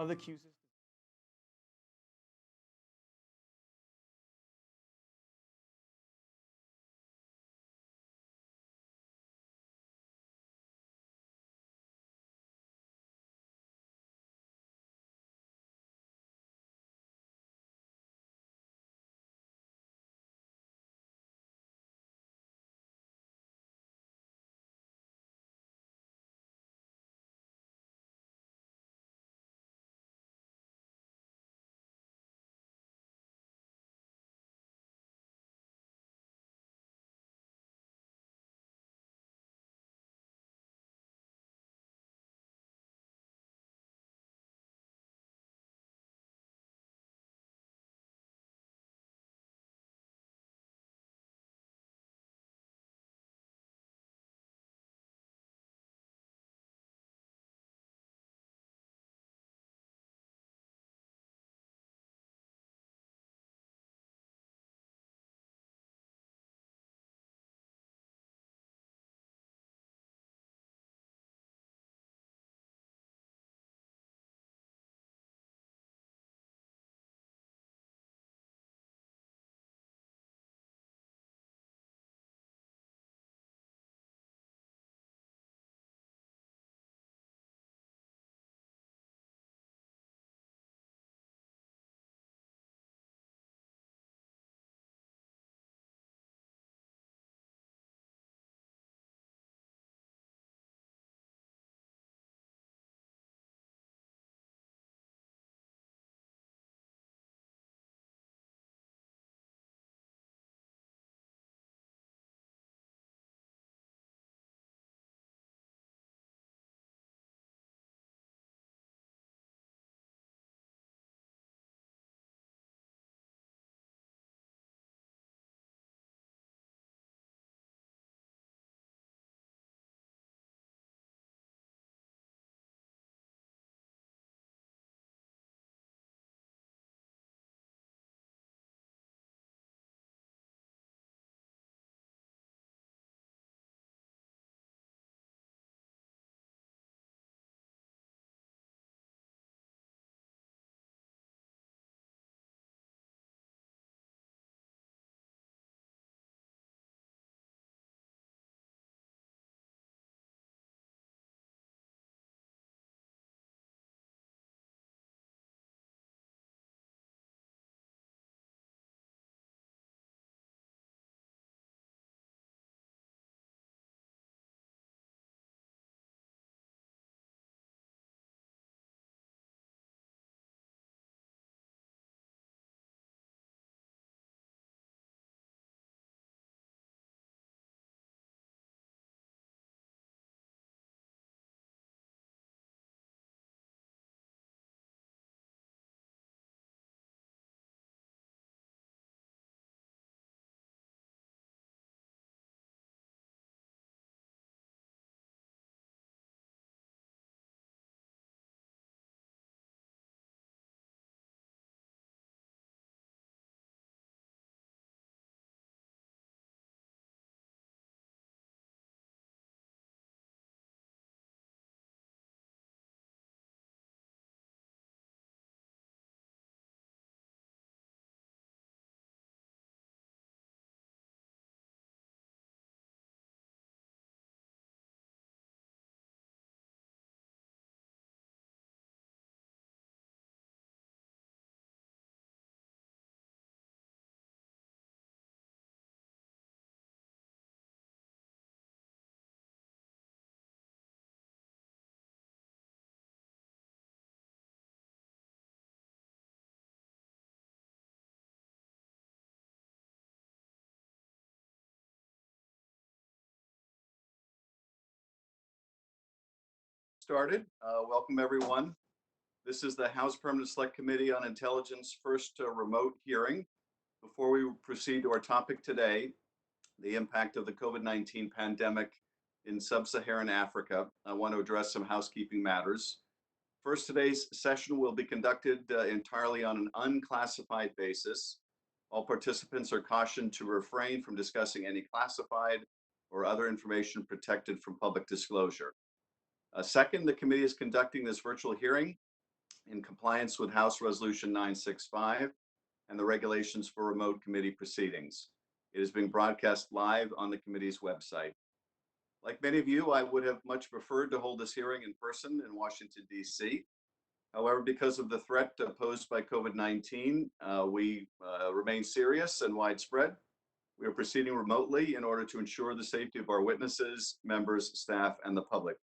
of the Q system. Started. Welcome, everyone. This is the House Permanent Select Committee on Intelligence first remote hearing. Before we proceed to our topic today, the impact of the COVID-19 pandemic in Sub-Saharan Africa, I want to address some housekeeping matters. First, today's session will be conducted entirely on an unclassified basis. All participants are cautioned to refrain from discussing any classified or other information protected from public disclosure. Second, the committee is conducting this virtual hearing in compliance with House Resolution 965 and the regulations for remote committee proceedings. It is being broadcast live on the committee's website. Like many of you, I would have much preferred to hold this hearing in person in Washington, D.C. However, because of the threat posed by COVID-19, we remain serious and widespread. We are proceeding remotely in order to ensure the safety of our witnesses, members, staff, and the public.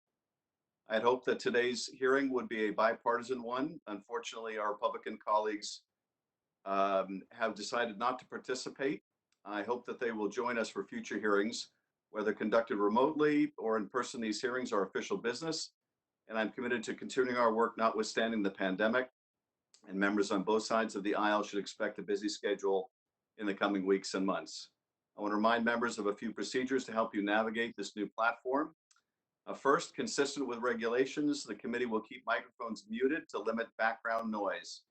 I had hoped that today's hearing would be a bipartisan one. Unfortunately, our Republican colleagues have decided not to participate. I hope that they will join us for future hearings, whether conducted remotely or in person. These hearings are official business, and I'm committed to continuing our work notwithstanding the pandemic, and members on both sides of the aisle should expect a busy schedule in the coming weeks and months. I want to remind members of a few procedures to help you navigate this new platform. First, consistent with regulations, the committee will keep microphones muted to limit background noise.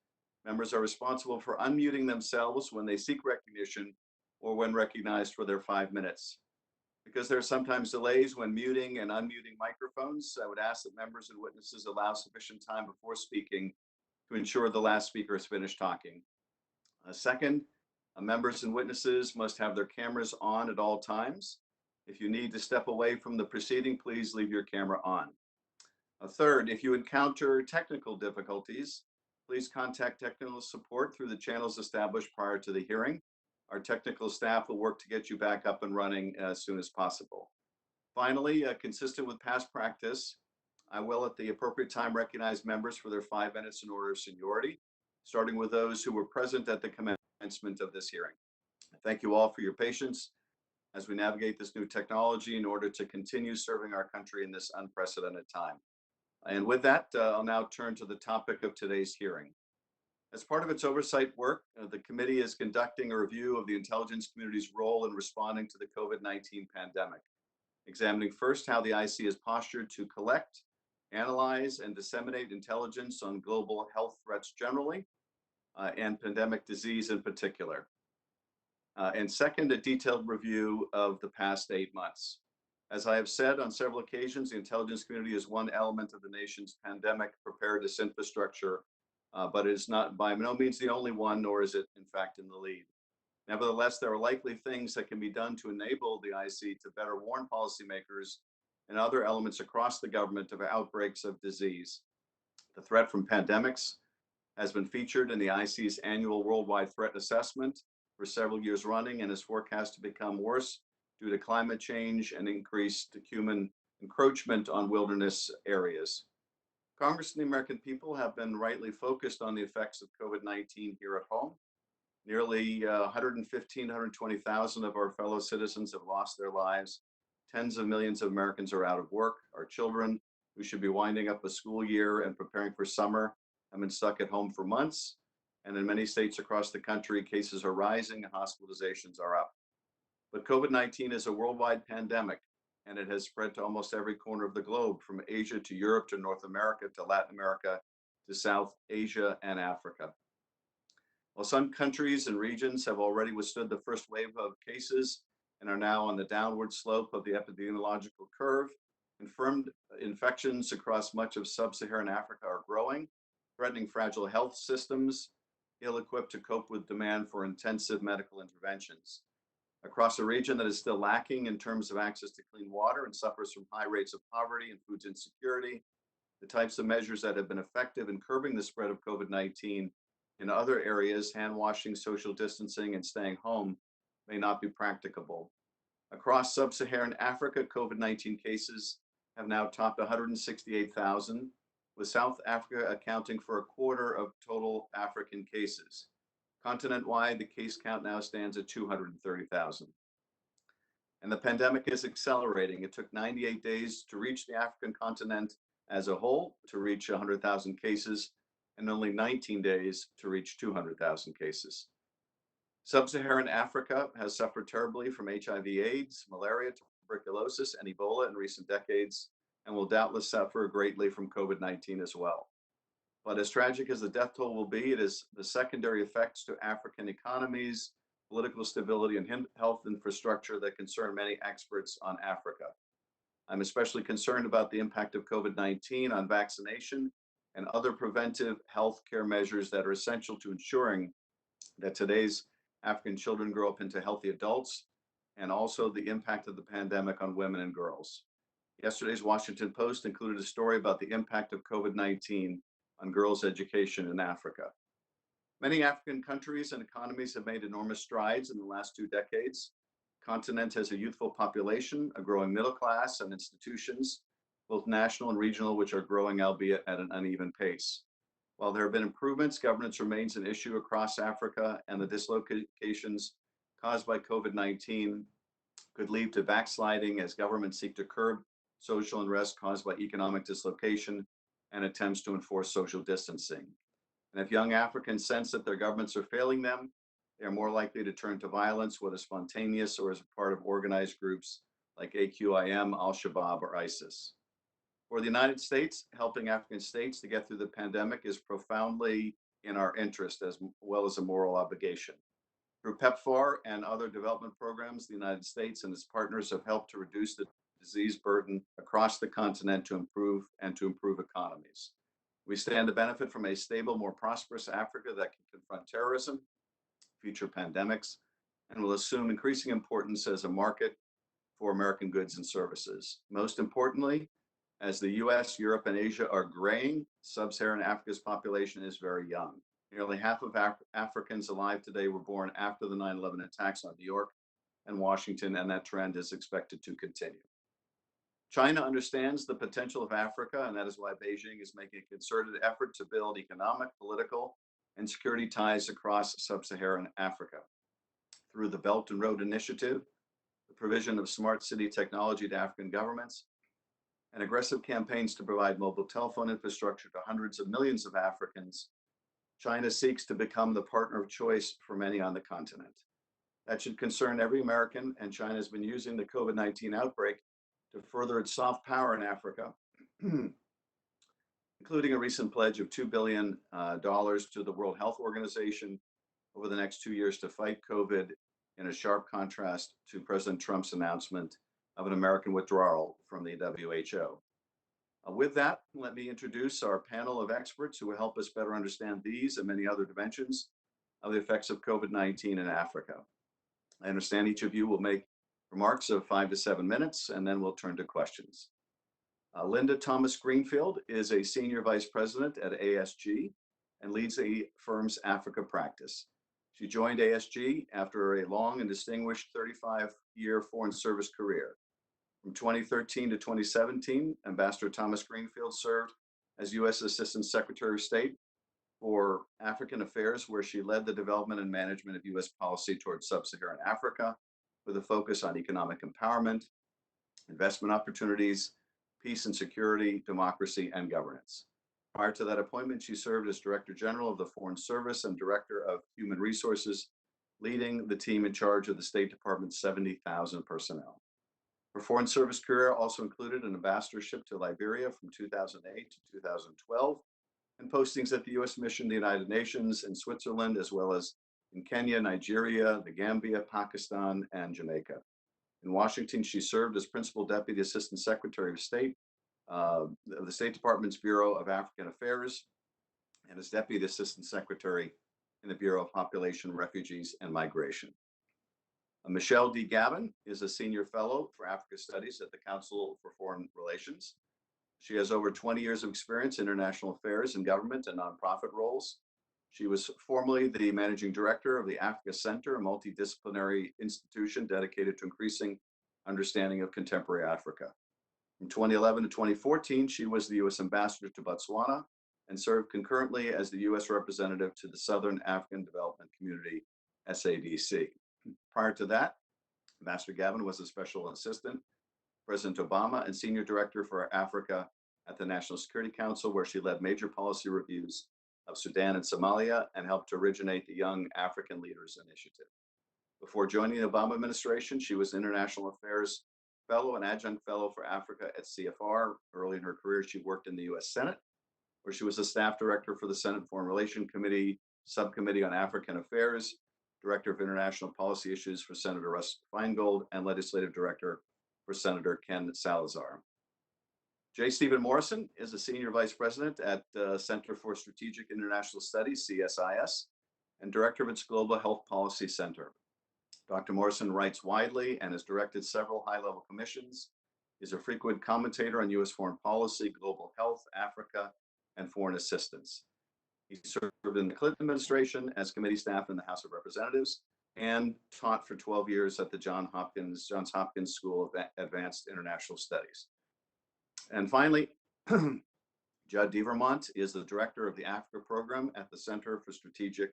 Members are responsible for unmuting themselves when they seek recognition or when recognized for their 5 minutes. Because there are sometimes delays when muting and unmuting microphones, I would ask that members and witnesses allow sufficient time before speaking to ensure the last speaker is finished talking. Second, members and witnesses must have their cameras on at all times. If you need to step away from the proceeding, please leave your camera on. Third, if you encounter technical difficulties, please contact technical support through the channels established prior to the hearing. Our technical staff will work to get you back up and running as soon as possible. Finally, consistent with past practice, I will at the appropriate time recognize members for their 5 minutes in order of seniority, starting with those who were present at the commencement of this hearing. Thank you all for your patience as we navigate this new technology in order to continue serving our country in this unprecedented time. And with that, I'll now turn to the topic of today's hearing. As part of its oversight work, the committee is conducting a review of the intelligence community's role in responding to the COVID-19 pandemic, examining first how the IC is postured to collect, analyze, and disseminate intelligence on global health threats generally, and pandemic disease in particular. And second, a detailed review of the past 8 months. As I have said on several occasions, the intelligence community is one element of the nation's pandemic preparedness infrastructure, but it is not by no means the only one, nor is it in fact in the lead. Nevertheless, there are likely things that can be done to enable the IC to better warn policymakers and other elements across the government of outbreaks of disease. The threat from pandemics has been featured in the IC's annual worldwide threat assessment for several years running and is forecast to become worse due to climate change and increased human encroachment on wilderness areas. Congress and the American people have been rightly focused on the effects of COVID-19 here at home. Nearly 120,000 of our fellow citizens have lost their lives. Tens of millions of Americans are out of work. Our children, who should be winding up a school year and preparing for summer, have been stuck at home for months. And in many states across the country, cases are rising and hospitalizations are up. But COVID-19 is a worldwide pandemic, and it has spread to almost every corner of the globe, from Asia to Europe to North America to Latin America to South Asia and Africa. While some countries and regions have already withstood the first wave of cases and are now on the downward slope of the epidemiological curve, confirmed infections across much of Sub-Saharan Africa are growing, threatening fragile health systems, ill-equipped to cope with demand for intensive medical interventions. Across a region that is still lacking in terms of access to clean water and suffers from high rates of poverty and food insecurity, the types of measures that have been effective in curbing the spread of COVID-19 in other areas, hand washing, social distancing, and staying home, may not be practicable. Across Sub-Saharan Africa, COVID-19 cases have now topped 168,000, with South Africa accounting for a quarter of total African cases. Continent-wide, the case count now stands at 230,000. And the pandemic is accelerating. It took 98 days to reach the African continent as a whole to reach 100,000 cases, and only 19 days to reach 200,000 cases. Sub-Saharan Africa has suffered terribly from HIV/AIDS, malaria, tuberculosis, and Ebola in recent decades, and will doubtless suffer greatly from COVID-19 as well. But as tragic as the death toll will be, it is the secondary effects to African economies, political stability, and health infrastructure that concern many experts on Africa. I'm especially concerned about the impact of COVID-19 on vaccination and other preventive health care measures that are essential to ensuring that today's African children grow up into healthy adults, and also the impact of the pandemic on women and girls. Yesterday's Washington Post included a story about the impact of COVID-19 on girls' education in Africa. Many African countries and economies have made enormous strides in the last 2 decades. The continent has a youthful population, a growing middle class, and institutions, both national and regional, which are growing, albeit at an uneven pace. While there have been improvements, governance remains an issue across Africa, and the dislocations caused by COVID-19 could lead to backsliding as governments seek to curb social unrest caused by economic dislocation and attempts to enforce social distancing. And if young Africans sense that their governments are failing them, they are more likely to turn to violence, whether spontaneous or as a part of organized groups like AQIM, Al-Shabaab, or ISIS. For the United States, helping African states to get through the pandemic is profoundly in our interest as well as a moral obligation. Through PEPFAR and other development programs, the United States and its partners have helped to reduce the disease burden across the continent to improve economies. We stand to benefit from a stable, more prosperous Africa that can confront terrorism, future pandemics, and will assume increasing importance as a market for American goods and services. Most importantly, as the US, Europe, and Asia are graying, Sub-Saharan Africa's population is very young. Nearly half of Africans alive today were born after the 9/11 attacks on New York and Washington, and that trend is expected to continue. China understands the potential of Africa, and that is why Beijing is making a concerted effort to build economic, political, and security ties across Sub-Saharan Africa. Through the Belt and Road Initiative, the provision of smart city technology to African governments, and aggressive campaigns to provide mobile telephone infrastructure to hundreds of millions of Africans, China seeks to become the partner of choice for many on the continent. That should concern every American, and China has been using the COVID-19 outbreak to further its soft power in Africa, including a recent pledge of $2 billion to the World Health Organization over the next 2 years to fight COVID, in a sharp contrast to President Trump's announcement of an American withdrawal from the WHO. With that, let me introduce our panel of experts who will help us better understand these and many other dimensions of the effects of COVID-19 in Africa. I understand each of you will make remarks of 5 to 7 minutes, and then we'll turn to questions. Linda Thomas-Greenfield is a senior vice president at ASG and leads the firm's Africa practice. She joined ASG after a long and distinguished 35-year foreign service career. From 2013 to 2017, Ambassador Thomas-Greenfield served as U.S. Assistant Secretary of State for African Affairs, where she led the development and management of U.S. policy towards Sub-Saharan Africa, with a focus on economic empowerment, investment opportunities, peace and security, democracy, and governance. Prior to that appointment, she served as Director General of the Foreign Service and Director of Human Resources, leading the team in charge of the State Department's 70,000 personnel. Her Foreign Service career also included an ambassadorship to Liberia from 2008 to 2012, and postings at the U.S. Mission to the United Nations in Switzerland, as well as in Kenya, Nigeria, the Gambia, Pakistan, and Jamaica. In Washington, she served as Principal Deputy Assistant Secretary of State of the State Department's Bureau of African Affairs, and as Deputy Assistant Secretary in the Bureau of Population, Refugees, and Migration. Michelle D. Gavin is a Senior Fellow for Africa Studies at the Council for Foreign Relations. She has over 20 years of experience in international affairs and government and nonprofit roles. She was formerly the Managing Director of the Africa Center, a multidisciplinary institution dedicated to increasing understanding of contemporary Africa. From 2011 to 2014, she was the U.S. Ambassador to Botswana and served concurrently as the U.S. Representative to the Southern African Development Community, SADC. Prior to that, Ambassador Gavin was a Special Assistant, President Obama, and Senior Director for Africa at the National Security Council, where she led major policy reviews of Sudan and Somalia and helped to originate the Young African Leaders Initiative. Before joining the Obama administration, she was International Affairs Fellow and Adjunct Fellow for Africa at CFR. Early in her career, she worked in the U.S. Senate, where she was a Staff Director for the Senate Foreign Relations Committee, Subcommittee on African Affairs, Director of International Policy Issues for Senator Russ Feingold, and Legislative Director for Senator Ken Salazar. J. Stephen Morrison is a Senior Vice President at Center for Strategic International Studies, CSIS, and Director of its Global Health Policy Center. Dr. Morrison writes widely and has directed several high-level commissions. He's a frequent commentator on U.S. foreign policy, global health, Africa, and foreign assistance. He served in the Clinton administration as committee staff in the House of Representatives and taught for 12 years at the Johns Hopkins School of Advanced International Studies. And finally, Judd D. Vermont is the director of the Africa program at the Center for Strategic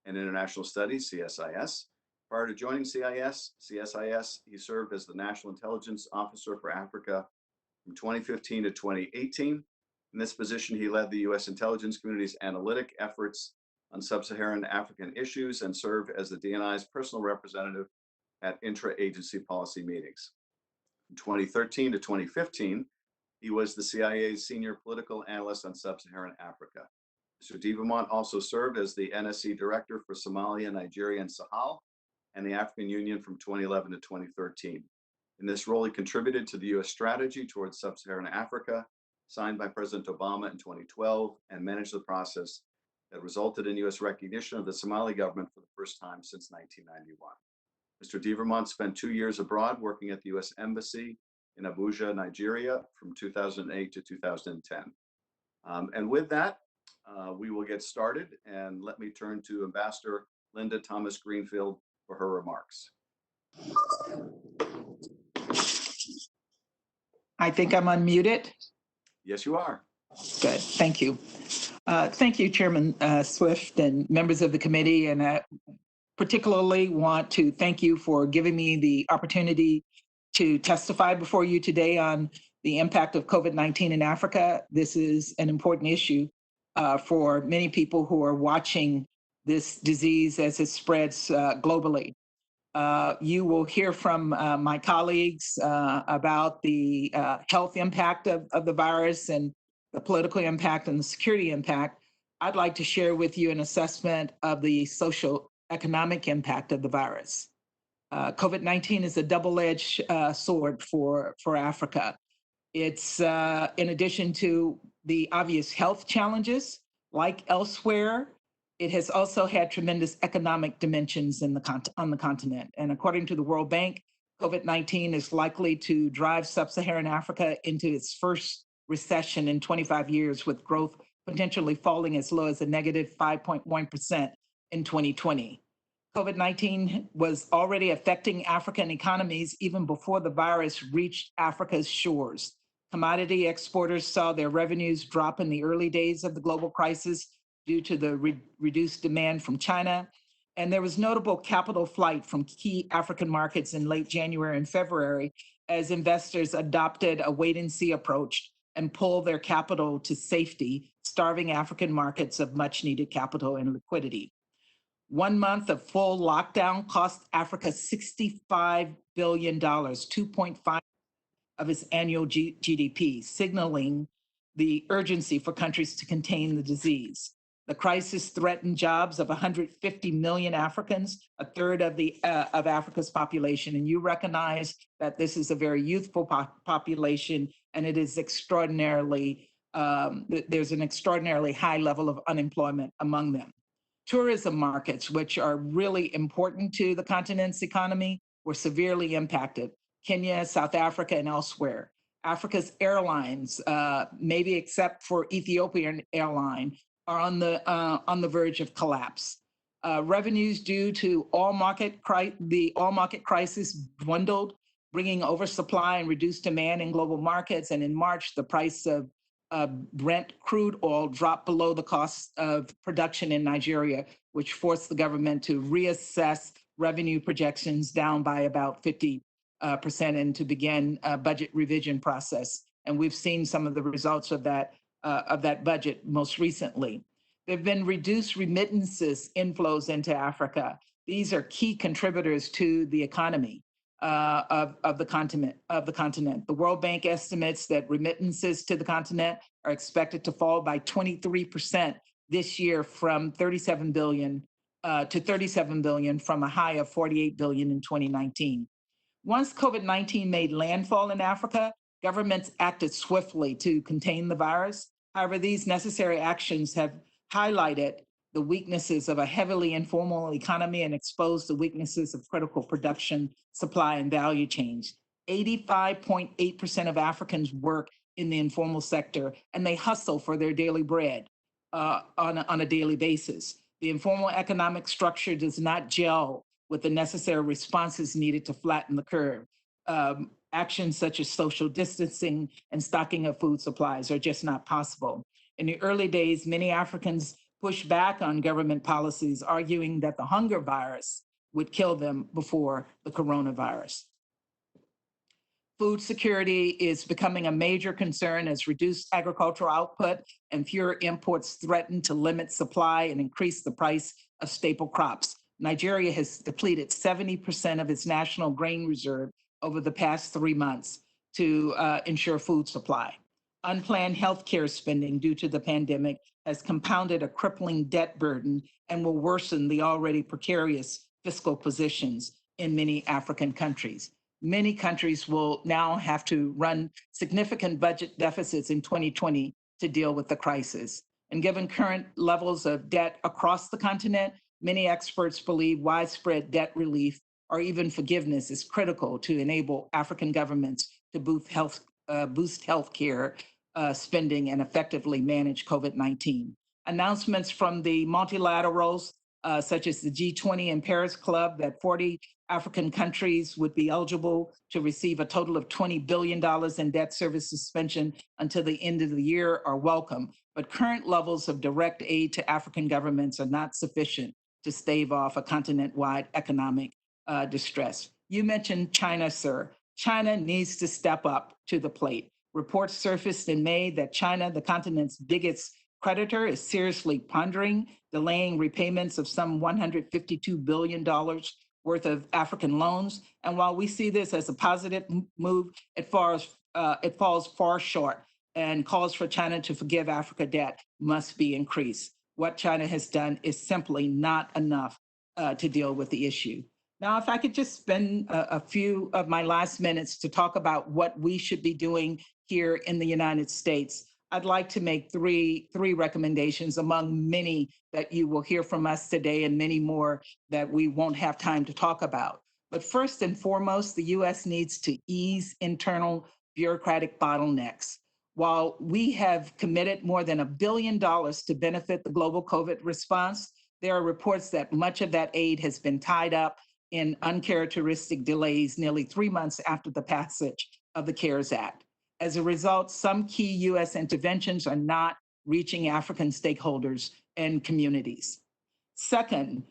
and International Studies, CSIS. Prior to joining CSIS, he served as the National Intelligence Officer for Africa from 2015 to 2018. In this position, he led the U.S. intelligence community's analytic efforts on sub-Saharan African issues and served as the DNI's personal representative at intra-agency policy meetings. From 2013 to 2015, he was the CIA's senior political analyst on sub-Saharan Africa. Mr. D. Vermont also served as the NSC director for Somalia, Nigeria, and Sahel, and the African Union from 2011 to 2013. In this role, he contributed to the U.S. strategy towards sub-Saharan Africa, signed by President Obama in 2012, and managed the process that resulted in U.S. recognition of the Somali government for the first time since 1991. Mr. D. Vermont spent 2 years abroad working at the U.S. Embassy in Abuja, Nigeria, from 2008 to 2010. And with that, we will get started, and let me turn to Ambassador Linda Thomas-Greenfield for her remarks. I think I'm unmuted. Yes, you are. Good, thank you. Thank you, Chairman Swift and members of the committee, and I particularly want to thank you for giving me the opportunity to testify before you today on the impact of COVID-19 in Africa. This is an important issue for many people who are watching this disease as it spreads globally. You will hear from my colleagues about the health impact of the virus and the political impact and the security impact. I'd like to share with you an assessment of the social economic impact of the virus. COVID-19 is a double-edged sword for Africa. It's in addition to the obvious health challenges, like elsewhere, it has also had tremendous economic dimensions on the continent. And according to the World Bank, COVID-19 is likely to drive sub-Saharan Africa into its first recession in 25 years, with growth potentially falling as low as a negative 5.1% in 2020. COVID-19 was already affecting African economies even before the virus reached Africa's shores. Commodity exporters saw their revenues drop in the early days of the global crisis due to the reduced demand from China. And there was notable capital flight from key African markets in late January and February as investors adopted a wait-and-see approach and pulled their capital to safety, starving African markets of much-needed capital and liquidity. 1 month of full lockdown cost Africa $65 billion, 2.5% of its annual GDP, signaling the urgency for countries to contain the disease. The crisis threatened jobs of 150 million Africans, a third of Africa's population. And you recognize that this is a very youthful population, and it is extraordinarily, there's an extraordinarily high level of unemployment among them. Tourism markets, which are really important to the continent's economy, were severely impacted. Kenya, South Africa, and elsewhere. Africa's airlines, maybe except for Ethiopian airline, are on the verge of collapse. Revenues due to the oil market crisis dwindled, bringing oversupply and reduced demand in global markets. And in March, the price of Brent crude oil dropped below the cost of production in Nigeria, which forced the government to reassess revenue projections down by about 50% and to begin a budget revision process. And we've seen some of the results of that budget most recently. There have been reduced remittances inflows into Africa. These are key contributors to the economy of the continent. The World Bank estimates that remittances to the continent are expected to fall by 23% this year, from 37 billion to 37 billion, from a high of 48 billion in 2019. Once COVID-19 made landfall in Africa, Governments acted swiftly to contain the virus. However, these necessary actions have highlighted the weaknesses of a heavily informal economy and exposed the weaknesses of critical production, supply, and value chains. 85.8% of Africans work in the informal sector, and they hustle for their daily bread on a daily basis. The informal economic structure does not gel with the necessary responses needed to flatten the curve. Actions such as social distancing and stocking of food supplies are just not possible. In the early days, many Africans pushed back on government policies, arguing that the hunger virus would kill them before the coronavirus. Food security is becoming a major concern as reduced agricultural output and fewer imports threaten to limit supply and increase the price of staple crops. Nigeria has depleted 70% of its national grain reserve over the past 3 months to ensure food supply. Unplanned healthcare spending due to the pandemic has compounded a crippling debt burden and will worsen the already precarious fiscal positions in many African countries. Many countries will now have to run significant budget deficits in 2020 to deal with the crisis. And given current levels of debt across the continent, many experts believe widespread debt relief or even forgiveness is critical to enable African governments to boost healthcare spending and effectively manage COVID-19. Announcements from the multilaterals, such as the G20 and Paris Club, that 40 African countries would be eligible to receive a total of $20 billion in debt service suspension until the end of the year are welcome. But current levels of direct aid to African governments are not sufficient to stave off a continent-wide economic distress. You mentioned China, sir. China needs to step up to the plate. Reports surfaced in May that China, the continent's biggest creditor, is seriously pondering delaying repayments of some $152 billion worth of African loans. And while we see this as a positive move, it falls far short, and calls for China to forgive Africa debt must be increased. What China has done is simply not enough to deal with the issue. Now, if I could just spend a few of my last minutes to talk about what we should be doing here in the United States, I'd like to make three recommendations among many that you will hear from us today and many more that we won't have time to talk about. But first and foremost, the U.S. needs to ease internal bureaucratic bottlenecks. While we have committed more than $1 billion to benefit the global COVID response, there are reports that much of that aid has been tied up in uncharacteristic delays nearly 3 months after the passage of the CARES Act. As a result, some key U.S. interventions are not reaching African stakeholders and communities. Second,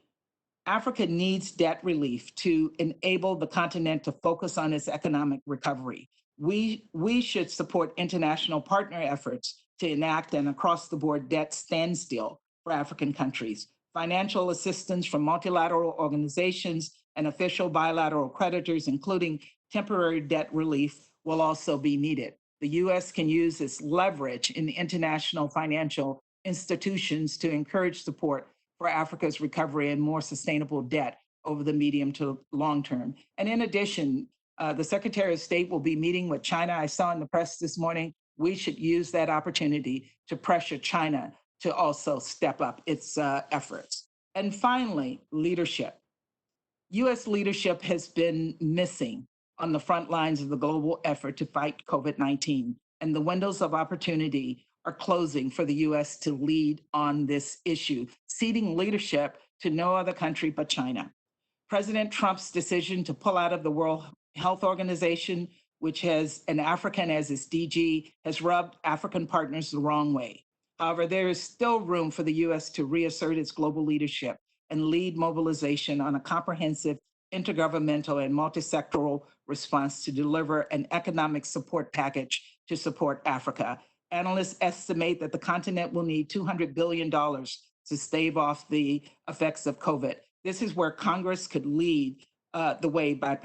Africa needs debt relief to enable the continent to focus on its economic recovery. We should support international partner efforts to enact an across-the-board debt standstill for African countries. Financial assistance from multilateral organizations and official bilateral creditors, including temporary debt relief, will also be needed. The U.S. can use its leverage in the international financial institutions to encourage support for Africa's recovery and more sustainable debt over the medium to long term. And in addition, the Secretary of State will be meeting with China. I saw in the press this morning, we should use that opportunity to pressure China to also step up its efforts. And finally, leadership. U.S. leadership has been missing on the front lines of the global effort to fight COVID-19, and the windows of opportunity are closing for the U.S. to lead on this issue, ceding leadership to no other country but China. President Trump's decision to pull out of the World Health Organization, which has an African as its DG, has rubbed African partners the wrong way. However, there is still room for the U.S. to reassert its global leadership and lead mobilization on a comprehensive intergovernmental and multisectoral response to deliver an economic support package to support Africa. Analysts estimate that the continent will need $200 billion to stave off the effects of COVID. This is where Congress could lead the way by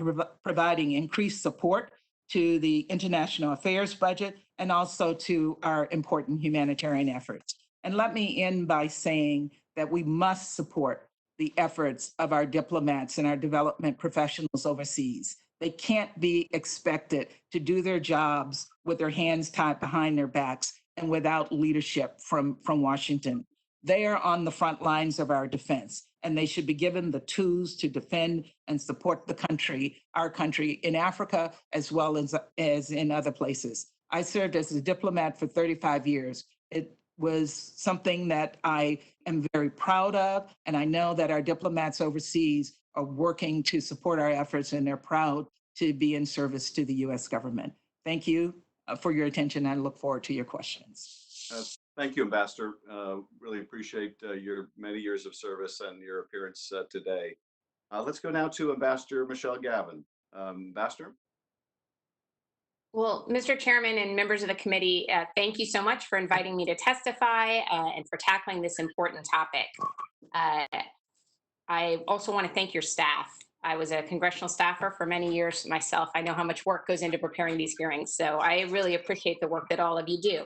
providing increased support to the international affairs budget and also to our important humanitarian efforts. And let me end by saying that we must support the efforts of our diplomats and our development professionals overseas. They can't be expected to do their jobs with their hands tied behind their backs and without leadership from Washington. They are on the front lines of our defense, and they should be given the tools to defend and support the country, our country in Africa, as well as in other places. I served as a diplomat for 35 years. It was something that I am very proud of, and I know that our diplomats overseas are working to support our efforts, and they're proud to be in service to the U.S. government. Thank you for your attention. I look forward to your questions. Thank you, Ambassador. Really appreciate your many years of service and your appearance today. Let's go now to Ambassador Michelle Gavin. Ambassador? Well, Mr. Chairman and members of the committee, thank you so much for inviting me to testify and for tackling this important topic. I also want to thank your staff. I was a congressional staffer for many years myself. I know how much work goes into preparing these hearings, so I really appreciate the work that all of you do.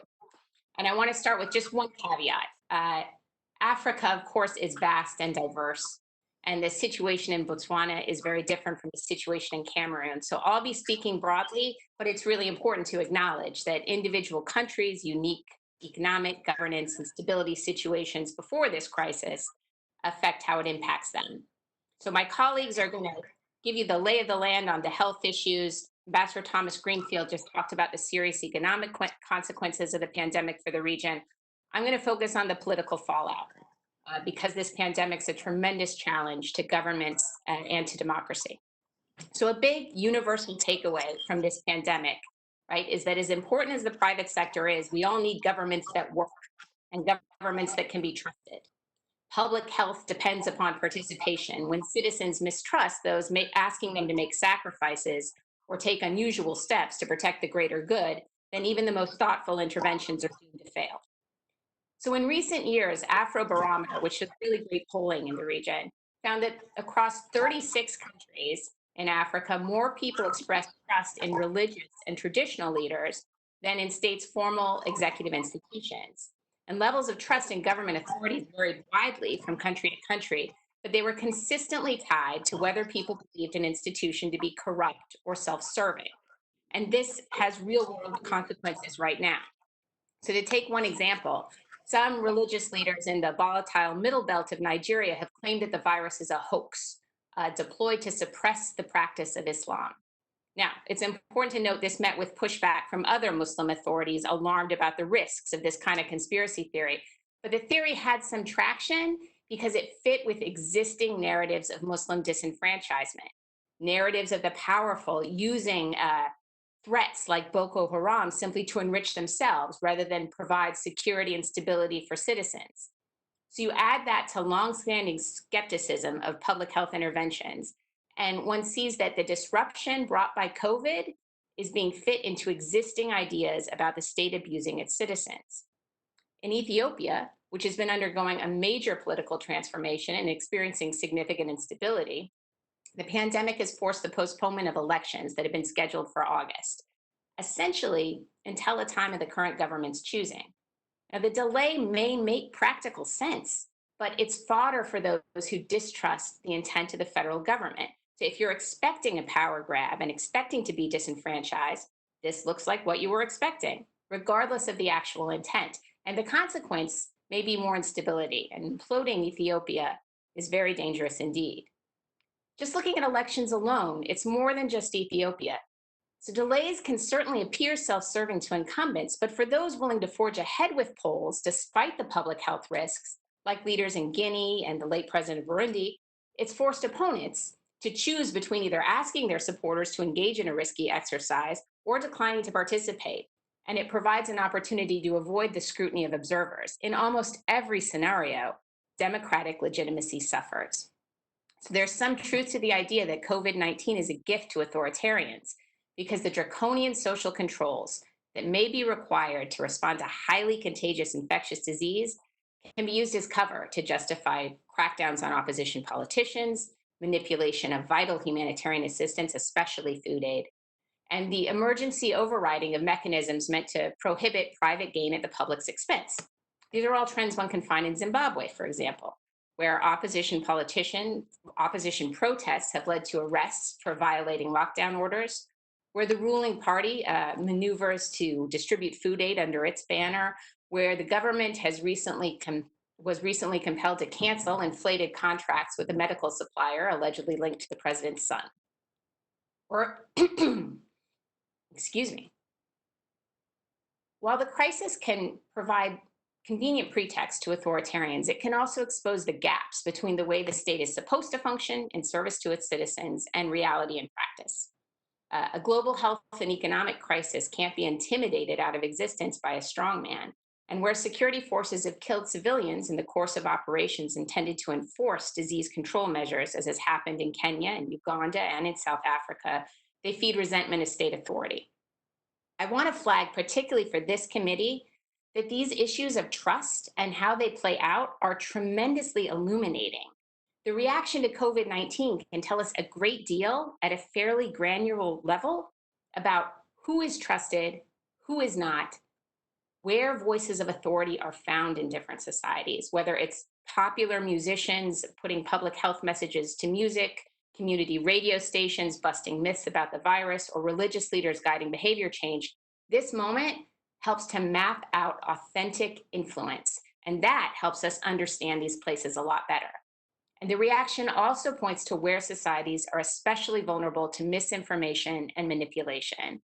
And I want to start with just one caveat. Africa, of course, is vast and diverse, and the situation in Botswana is very different from the situation in Cameroon. So I'll be speaking broadly, but it's really important to acknowledge that individual countries' unique economic, governance, and stability situations before this crisis affect how it impacts them. So my colleagues are going to give you the lay of the land on the health issues. Ambassador Thomas-Greenfield just talked about the serious economic consequences of the pandemic for the region. I'm going to focus on the political fallout because this pandemic is a tremendous challenge to governments and to democracy. So a big universal takeaway from this pandemic, right, is that as important as the private sector is, we all need governments that work and governments that can be trusted. Public health depends upon participation. When citizens mistrust those asking them to make sacrifices or take unusual steps to protect the greater good, then even the most thoughtful interventions are doomed to fail. So in recent years, Afrobarometer, which is really great polling in the region, found that across 36 countries in Africa, more people expressed trust in religious and traditional leaders than in states' formal executive institutions. And levels of trust in government authorities varied widely from country to country, but they were consistently tied to whether people believed an institution to be corrupt or self-serving. And this has real-world consequences right now. So to take one example, some religious leaders in the volatile middle belt of Nigeria have claimed that the virus is a hoax deployed to suppress the practice of Islam. Now, it's important to note this met with pushback from other Muslim authorities alarmed about the risks of this kind of conspiracy theory. But the theory had some traction because it fit with existing narratives of Muslim disenfranchisement, narratives of the powerful using threats like Boko Haram simply to enrich themselves rather than provide security and stability for citizens. So you add that to longstanding skepticism of public health interventions, and one sees that the disruption brought by COVID is being fit into existing ideas about the state abusing its citizens. In Ethiopia, which has been undergoing a major political transformation and experiencing significant instability, the pandemic has forced the postponement of elections that had been scheduled for August, essentially until a time of the current government's choosing. Now, the delay may make practical sense, but it's fodder for those who distrust the intent of the federal government. So if you're expecting a power grab and expecting to be disenfranchised, this looks like what you were expecting, regardless of the actual intent. And the consequence may be more instability, and imploding Ethiopia is very dangerous indeed. Just looking at elections alone, it's more than just Ethiopia. So delays can certainly appear self-serving to incumbents, but for those willing to forge ahead with polls despite the public health risks, like leaders in Guinea and the late president of Burundi, it's forced opponents to choose between either asking their supporters to engage in a risky exercise or declining to participate. And it provides an opportunity to avoid the scrutiny of observers. In almost every scenario, democratic legitimacy suffers. So there's some truth to the idea that COVID-19 is a gift to authoritarians because the draconian social controls that may be required to respond to highly contagious infectious disease can be used as cover to justify crackdowns on opposition politicians, manipulation of vital humanitarian assistance, especially food aid, and the emergency overriding of mechanisms meant to prohibit private gain at the public's expense. These are all trends one can find in Zimbabwe, for example. where opposition protests have led to arrests for violating lockdown orders, where the ruling party maneuvers to distribute food aid under its banner, where the government was recently compelled to cancel inflated contracts with a medical supplier allegedly linked to the president's son. Or, excuse me. While the crisis can provide convenient pretext to authoritarians, it can also expose the gaps between the way the state is supposed to function in service to its citizens and reality in practice. A global health and economic crisis can't be intimidated out of existence by a strongman, and where security forces have killed civilians in the course of operations intended to enforce disease control measures, as has happened in Kenya and Uganda and in South Africa, they feed resentment of state authority. I want to flag, particularly for this committee, that these issues of trust and how they play out are tremendously illuminating. The reaction to COVID-19 can tell us a great deal at a fairly granular level about who is trusted, who is not, where voices of authority are found in different societies, whether it's popular musicians putting public health messages to music, community radio stations busting myths about the virus, or religious leaders guiding behavior change. This moment helps to map out authentic influence, and that helps us understand these places a lot better. And the reaction also points to where societies are especially vulnerable to misinformation and manipulation.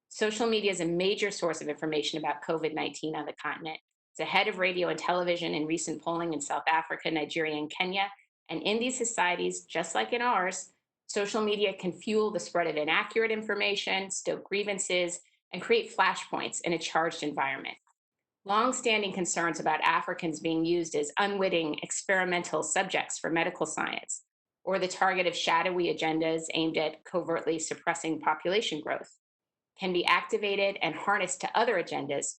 Social media is a major source of information about COVID-19 on the continent. It's ahead of radio and television in recent polling in South Africa, Nigeria, and Kenya. And in these societies, just like in ours, social media can fuel the spread of inaccurate information, stoke grievances, and create flashpoints in a charged environment. Long-standing concerns about Africans being used as unwitting experimental subjects for medical science, or the target of shadowy agendas aimed at covertly suppressing population growth, can be activated and harnessed to other agendas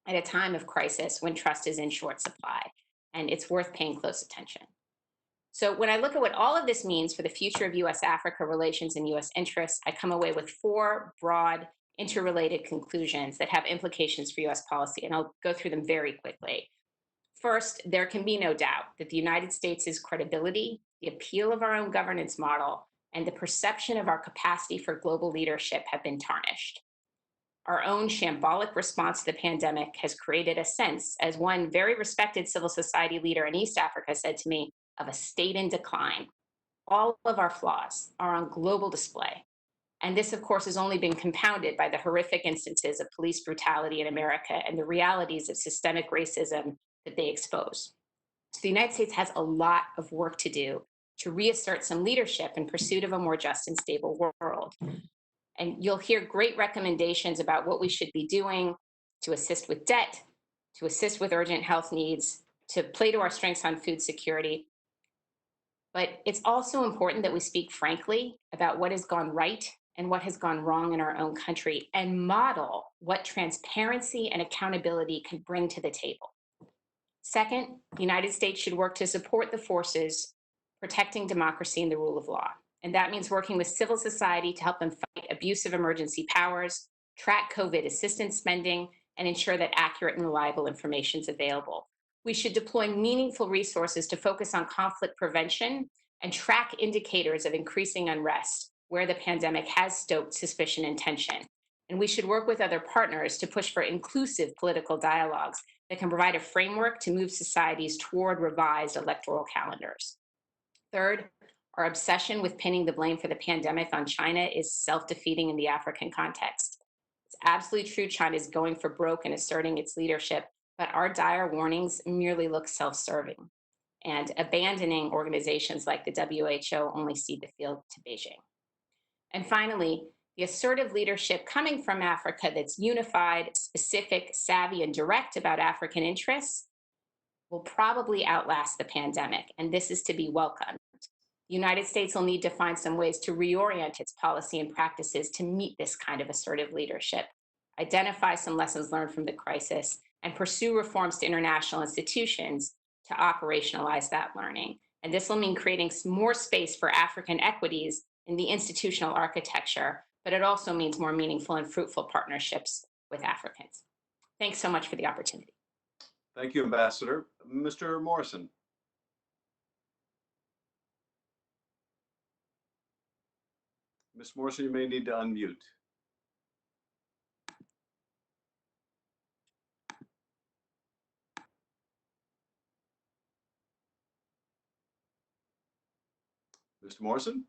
at a time of crisis when trust is in short supply, and it's worth paying close attention. So when I look at what all of this means for the future of US-Africa relations and US interests, I come away with 4 broad, interrelated conclusions that have implications for US policy, and I'll go through them very quickly. First, there can be no doubt that the United States' credibility, the appeal of our own governance model, and the perception of our capacity for global leadership have been tarnished. Our own shambolic response to the pandemic has created a sense, as one very respected civil society leader in East Africa said to me, of a state in decline. All of our flaws are on global display. And this, of course, has only been compounded by the horrific instances of police brutality in America and the realities of systemic racism that they expose. So the United States has a lot of work to do to reassert some leadership in pursuit of a more just and stable world. And you'll hear great recommendations about what we should be doing to assist with debt, to assist with urgent health needs, to play to our strengths on food security. But it's also important that we speak frankly about what has gone right and what has gone wrong in our own country and model what transparency and accountability can bring to the table. Second, the United States should work to support the forces protecting democracy and the rule of law. And that means working with civil society to help them fight abuse of emergency powers, track COVID assistance spending, and ensure that accurate and reliable information is available. We should deploy meaningful resources to focus on conflict prevention and track indicators of increasing unrest where the pandemic has stoked suspicion and tension. And we should work with other partners to push for inclusive political dialogues that can provide a framework to move societies toward revised electoral calendars. Third, our obsession with pinning the blame for the pandemic on China is self-defeating in the African context. It's absolutely true China is going for broke and asserting its leadership, but our dire warnings merely look self-serving. And abandoning organizations like the WHO only cede the field to Beijing. And finally, the assertive leadership coming from Africa that's unified, specific, savvy, and direct about African interests will probably outlast the pandemic, and this is to be welcomed. The United States will need to find some ways to reorient its policy and practices to meet this kind of assertive leadership, identify some lessons learned from the crisis, and pursue reforms to international institutions to operationalize that learning. And this will mean creating more space for African equities in the institutional architecture, but it also means more meaningful and fruitful partnerships with Africans. Thanks so much for the opportunity. Thank you, Ambassador. Mr. Morrison. Ms. Morrison, you may need to unmute. Mr. Morrison?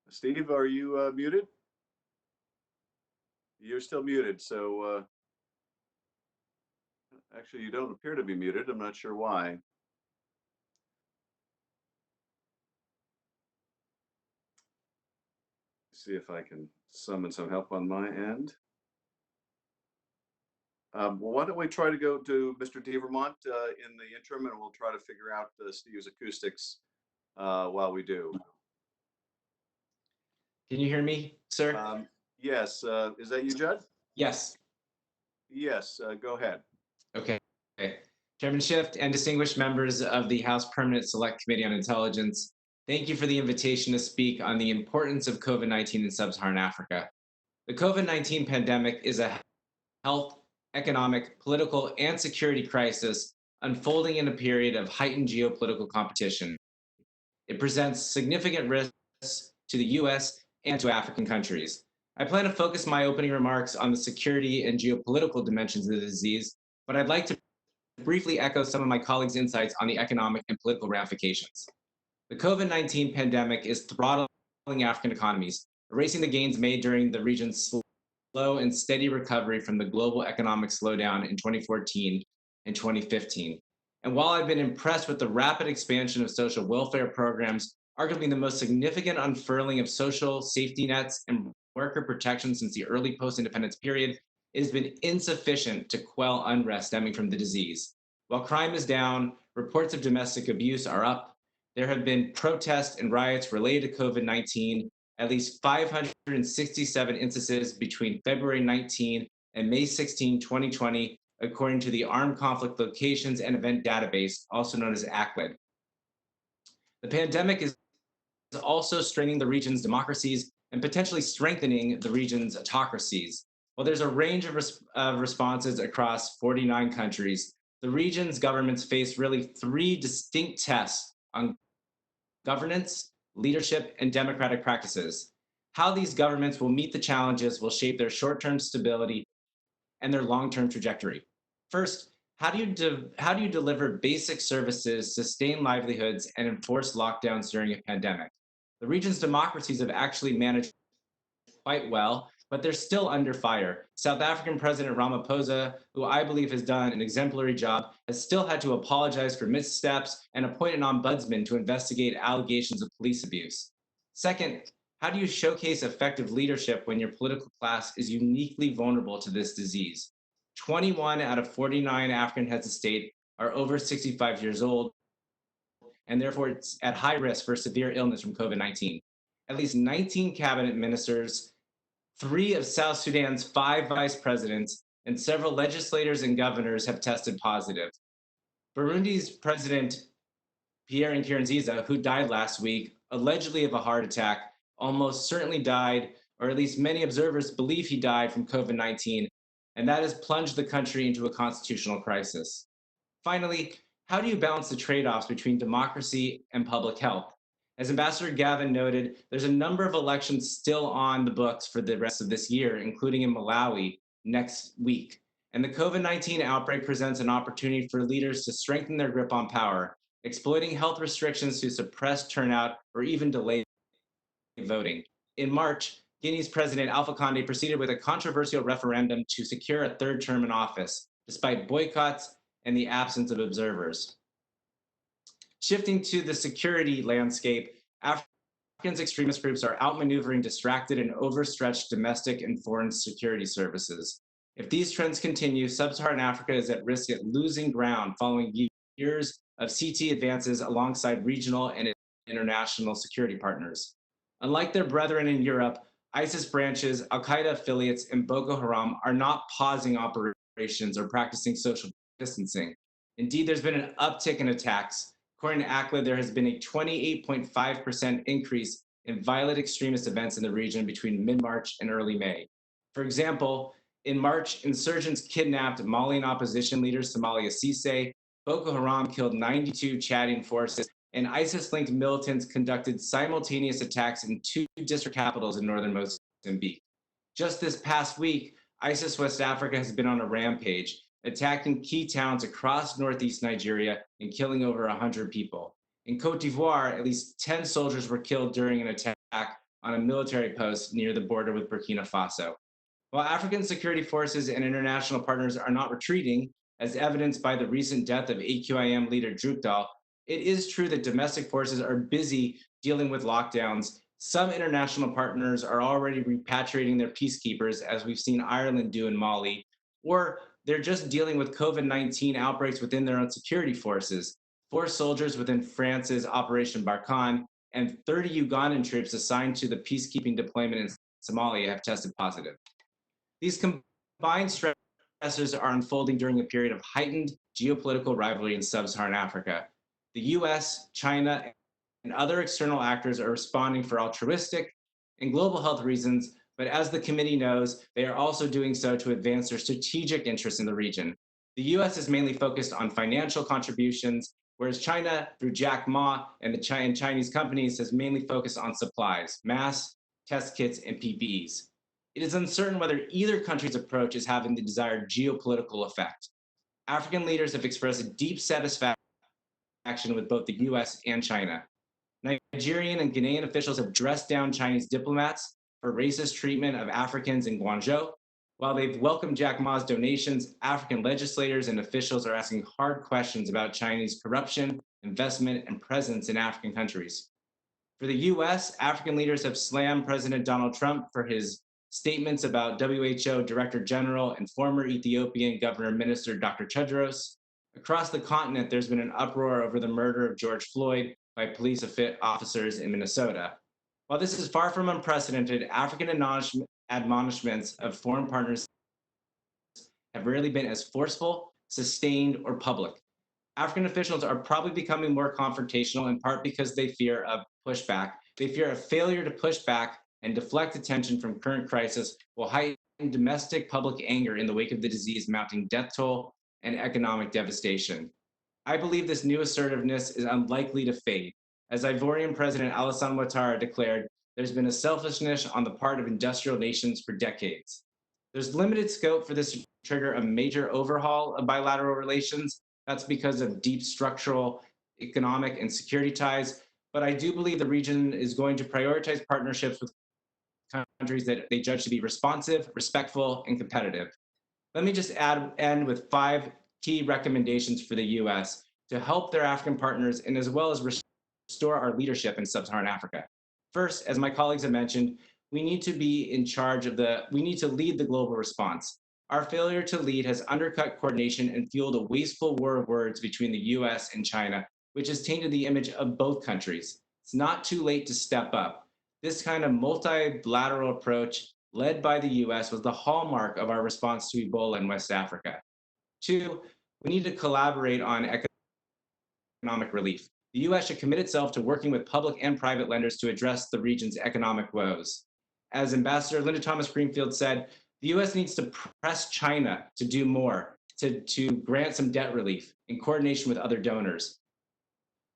Steve, are you muted? You're still muted, so actually you don't appear to be muted. I'm not sure why. See if I can summon some help on my end. Well, why don't we try to go to Mr. Vermont in the interim, and we'll try to figure out Steve's acoustics while we do. Can you hear me, sir? Yes. Is that you, Judd? Yes. Yes. Go ahead. Okay. Chairman Schiff and distinguished members of the House Permanent Select Committee on Intelligence, thank you for the invitation to speak on the importance of COVID-19 in Sub-Saharan Africa. The COVID-19 pandemic is a health, economic, political, and security crisis unfolding in a period of heightened geopolitical competition. It presents significant risks to the US and to African countries. I plan to focus my opening remarks on the security and geopolitical dimensions of the disease, but I'd like to briefly echo some of my colleagues' insights on the economic and political ramifications. The COVID-19 pandemic is throttling African economies, erasing the gains made during the region's slow and steady recovery from the global economic slowdown in 2014 and 2015. And while I've been impressed with the rapid expansion of social welfare programs, arguably the most significant unfurling of social safety nets and worker protection since the early post-independence period, it has been insufficient to quell unrest stemming from the disease. While crime is down, reports of domestic abuse are up. There have been protests and riots related to COVID-19, at least 567 instances between February 19 and May 16, 2020, according to the Armed Conflict Locations and Event Database, also known as Applaud. The pandemic is also straining the region's democracies and potentially strengthening the region's autocracies. While there's a range of responses across 49 countries, the region's governments face really three distinct tests on governance, leadership, and democratic practices. How these governments will meet the challenges will shape their short-term stability and their long-term trajectory. First, how do you deliver basic services, sustain livelihoods, and enforce lockdowns during a pandemic? The region's democracies have actually managed quite well, but they're still under fire. South African President Ramaphosa, who I believe has done an exemplary job, has still had to apologize for missteps and appoint an ombudsman to investigate allegations of police abuse. Second, how do you showcase effective leadership when your political class is uniquely vulnerable to this disease? 21 out of 49 African heads of state are over 65 years old, and therefore it's at high risk for severe illness from COVID-19. At least 19 cabinet ministers, 3 of South Sudan's 5 vice presidents, and several legislators and governors have tested positive. Burundi's President Pierre Nkurunziza, who died last week, allegedly of a heart attack, almost certainly died, or at least many observers believe he died from COVID-19, and that has plunged the country into a constitutional crisis. Finally, how do you balance the trade-offs between democracy and public health? As Ambassador Gavin noted, there's a number of elections still on the books for the rest of this year, including in Malawi next week. And the COVID-19 outbreak presents an opportunity for leaders to strengthen their grip on power, exploiting health restrictions to suppress turnout or even delay voting. In March, Guinea's President Alpha Conde proceeded with a controversial referendum to secure a third term in office, despite boycotts and the absence of observers. Shifting to the security landscape, African extremist groups are outmaneuvering distracted and overstretched domestic and foreign security services. If these trends continue, Sub-Saharan Africa is at risk of losing ground following years of CT advances alongside regional and international security partners. Unlike their brethren in Europe, ISIS branches, Al-Qaeda affiliates, and Boko Haram are not pausing operations or practicing social distancing. Indeed, there's been an uptick in attacks. According to Applaud, there has been a 28.5% increase in violent extremist events in the region between mid-March and early May. For example, in March, insurgents kidnapped Malian opposition leader Somalia Cisse, Boko Haram killed 92 Chadian forces, and ISIS-linked militants conducted simultaneous attacks in 2 district capitals in northern Mozambique. Just this past week, ISIS West Africa has been on a rampage, attacking key towns across northeast Nigeria and killing over 100 people. In Cote d'Ivoire, at least 10 soldiers were killed during an attack on a military post near the border with Burkina Faso. While African security forces and international partners are not retreating, as evidenced by the recent death of AQIM leader Drukdal, it is true that domestic forces are busy dealing with lockdowns. Some international partners are already repatriating their peacekeepers, as we've seen Ireland do in Mali, or they're just dealing with COVID-19 outbreaks within their own security forces. 4 soldiers within France's Operation Barkhane and 30 Ugandan troops assigned to the peacekeeping deployment in Somalia have tested positive. These combined stressors are unfolding during a period of heightened geopolitical rivalry in Sub-Saharan Africa. The US, China, and other external actors are responding for altruistic and global health reasons, but as the committee knows, they are also doing so to advance their strategic interests in the region. The US is mainly focused on financial contributions, whereas China, through Jack Ma and the Chinese companies, has mainly focused on supplies, masks, test kits, and PPEs. It is uncertain whether either country's approach is having the desired geopolitical effect. African leaders have expressed a deep satisfaction with both the US and China. Nigerian and Ghanaian officials have dressed down Chinese diplomats for racist treatment of Africans in Guangzhou. While they've welcomed Jack Ma's donations, African legislators and officials are asking hard questions about Chinese corruption, investment, and presence in African countries. For the US, African leaders have slammed President Donald Trump for his statements about WHO Director General and former Ethiopian Governor Minister Dr. Tedros. Across the continent, there's been an uproar over the murder of George Floyd by police officers in Minnesota. While this is far from unprecedented, African admonishments of foreign partners have rarely been as forceful, sustained, or public. African officials are probably becoming more confrontational, in part because they fear of pushback. They fear a failure to push back and deflect attention from current crisis will heighten domestic public anger in the wake of the disease mounting death toll and economic devastation. I believe this new assertiveness is unlikely to fade. As Ivorian President Alassane Ouattara declared, there's been a selfishness on the part of industrial nations for decades. There's limited scope for this to trigger a major overhaul of bilateral relations. That's because of deep structural, economic, and security ties. But I do believe the region is going to prioritize partnerships with countries that they judge to be responsive, respectful, and competitive. Let me just end with 5 key recommendations for the US to help their African partners and as well as restore our leadership in Sub-Saharan Africa. First, as my colleagues have mentioned, we need to be in charge of we need to lead the global response. Our failure to lead has undercut coordination and fueled a wasteful war of words between the US and China, which has tainted the image of both countries. It's not too late to step up. This kind of multilateral approach led by the US was the hallmark of our response to Ebola in West Africa. 2, we need to collaborate on economic relief. The US should commit itself to working with public and private lenders to address the region's economic woes. As Ambassador Linda Thomas-Greenfield said, the US needs to press China to do more, to grant some debt relief in coordination with other donors.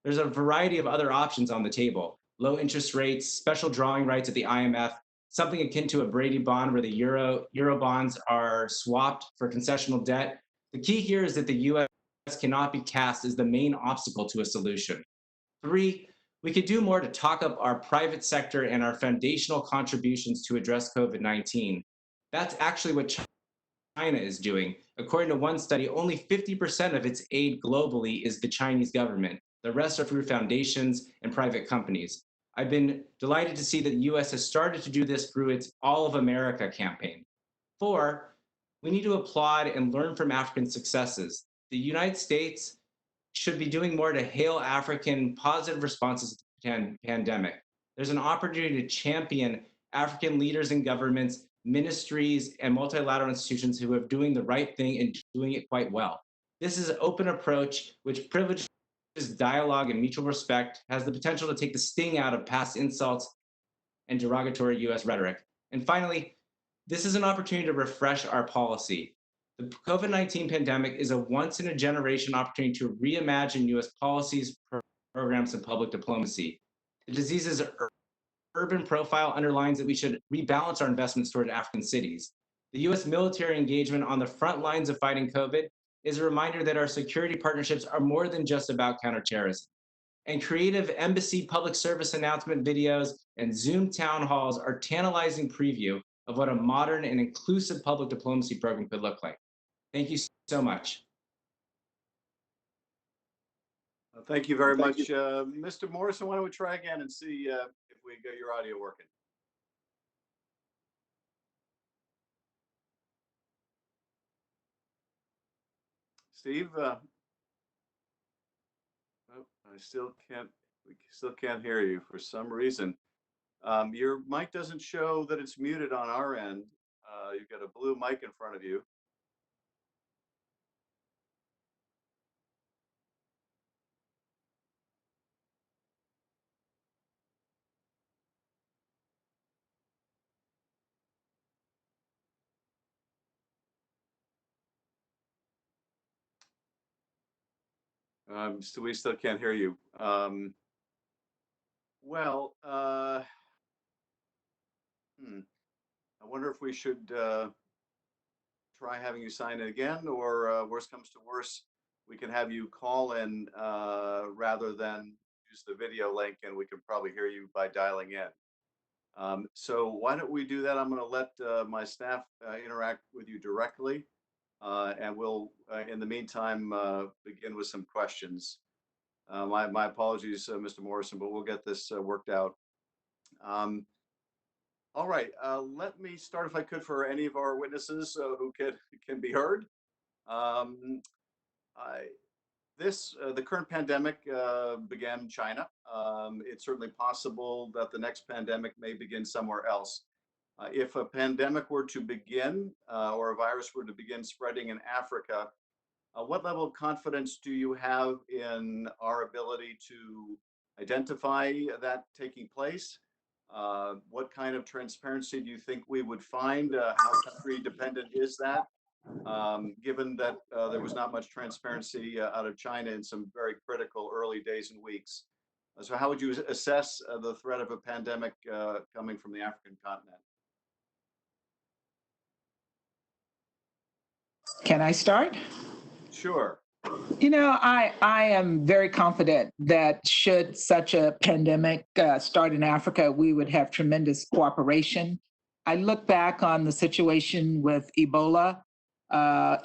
There's a variety of other options on the table: low interest rates, special drawing rights at the IMF, something akin to a Brady bond where the euro bonds are swapped for concessional debt. The key here is that the US cannot be cast as the main obstacle to a solution. 3, we could do more to talk up our private sector and our foundational contributions to address COVID-19. That's actually what China is doing. According to one study, only 50% of its aid globally is the Chinese government. The rest are through foundations and private companies. I've been delighted to see that the US has started to do this through its All of America campaign. 4, we need to applaud and learn from African successes. The United States should be doing more to hail African positive responses to the pandemic. There's an opportunity to champion African leaders and governments, ministries, and multilateral institutions who are doing the right thing and doing it quite well. This is an open approach which privileges dialogue and mutual respect, has the potential to take the sting out of past insults and derogatory US rhetoric. And finally, this is an opportunity to refresh our policy. The COVID-19 pandemic is a once-in-a-generation opportunity to reimagine U.S. policies, programs, and public diplomacy. The disease's urban profile underlines that we should rebalance our investments toward African cities. The U.S. military engagement on the front lines of fighting COVID is a reminder that our security partnerships are more than just about counterterrorism. And creative embassy public service announcement videos and Zoom town halls are tantalizing preview of what a modern and inclusive public diplomacy program could look like. Thank you so much. Thank you very much. Mr. Morrison, why don't we try again and see if we get your audio working? Steve, oh, we still can't hear you for some reason. Your mic doesn't show that it's muted on our end. You've got a blue mic in front of you. So we still can't hear you. Well, I wonder if we should try having you sign in again, or worst comes to worst, we can have you call in rather than use the video link, and we can probably hear you by dialing in. So why don't we do that? I'm going to let my staff interact with you directly, and we'll, in the meantime, begin with some questions. My apologies, Mr. Morrison, but we'll get this worked out. All right, let me start, if I could, for any of our witnesses who can be heard. The current pandemic began in China. It's certainly possible that the next pandemic may begin somewhere else. If a pandemic were to begin or a virus were to begin spreading in Africa, what level of confidence do you have in our ability to identify that taking place? What kind of transparency do you think we would find? How country dependent is that? Given that there was not much transparency out of China in some very critical early days and weeks. So how would you assess the threat of a pandemic coming from the African continent? Can I start? Sure. You know, I am very confident that should such a pandemic start in Africa, we would have tremendous cooperation. I look back on the situation with Ebola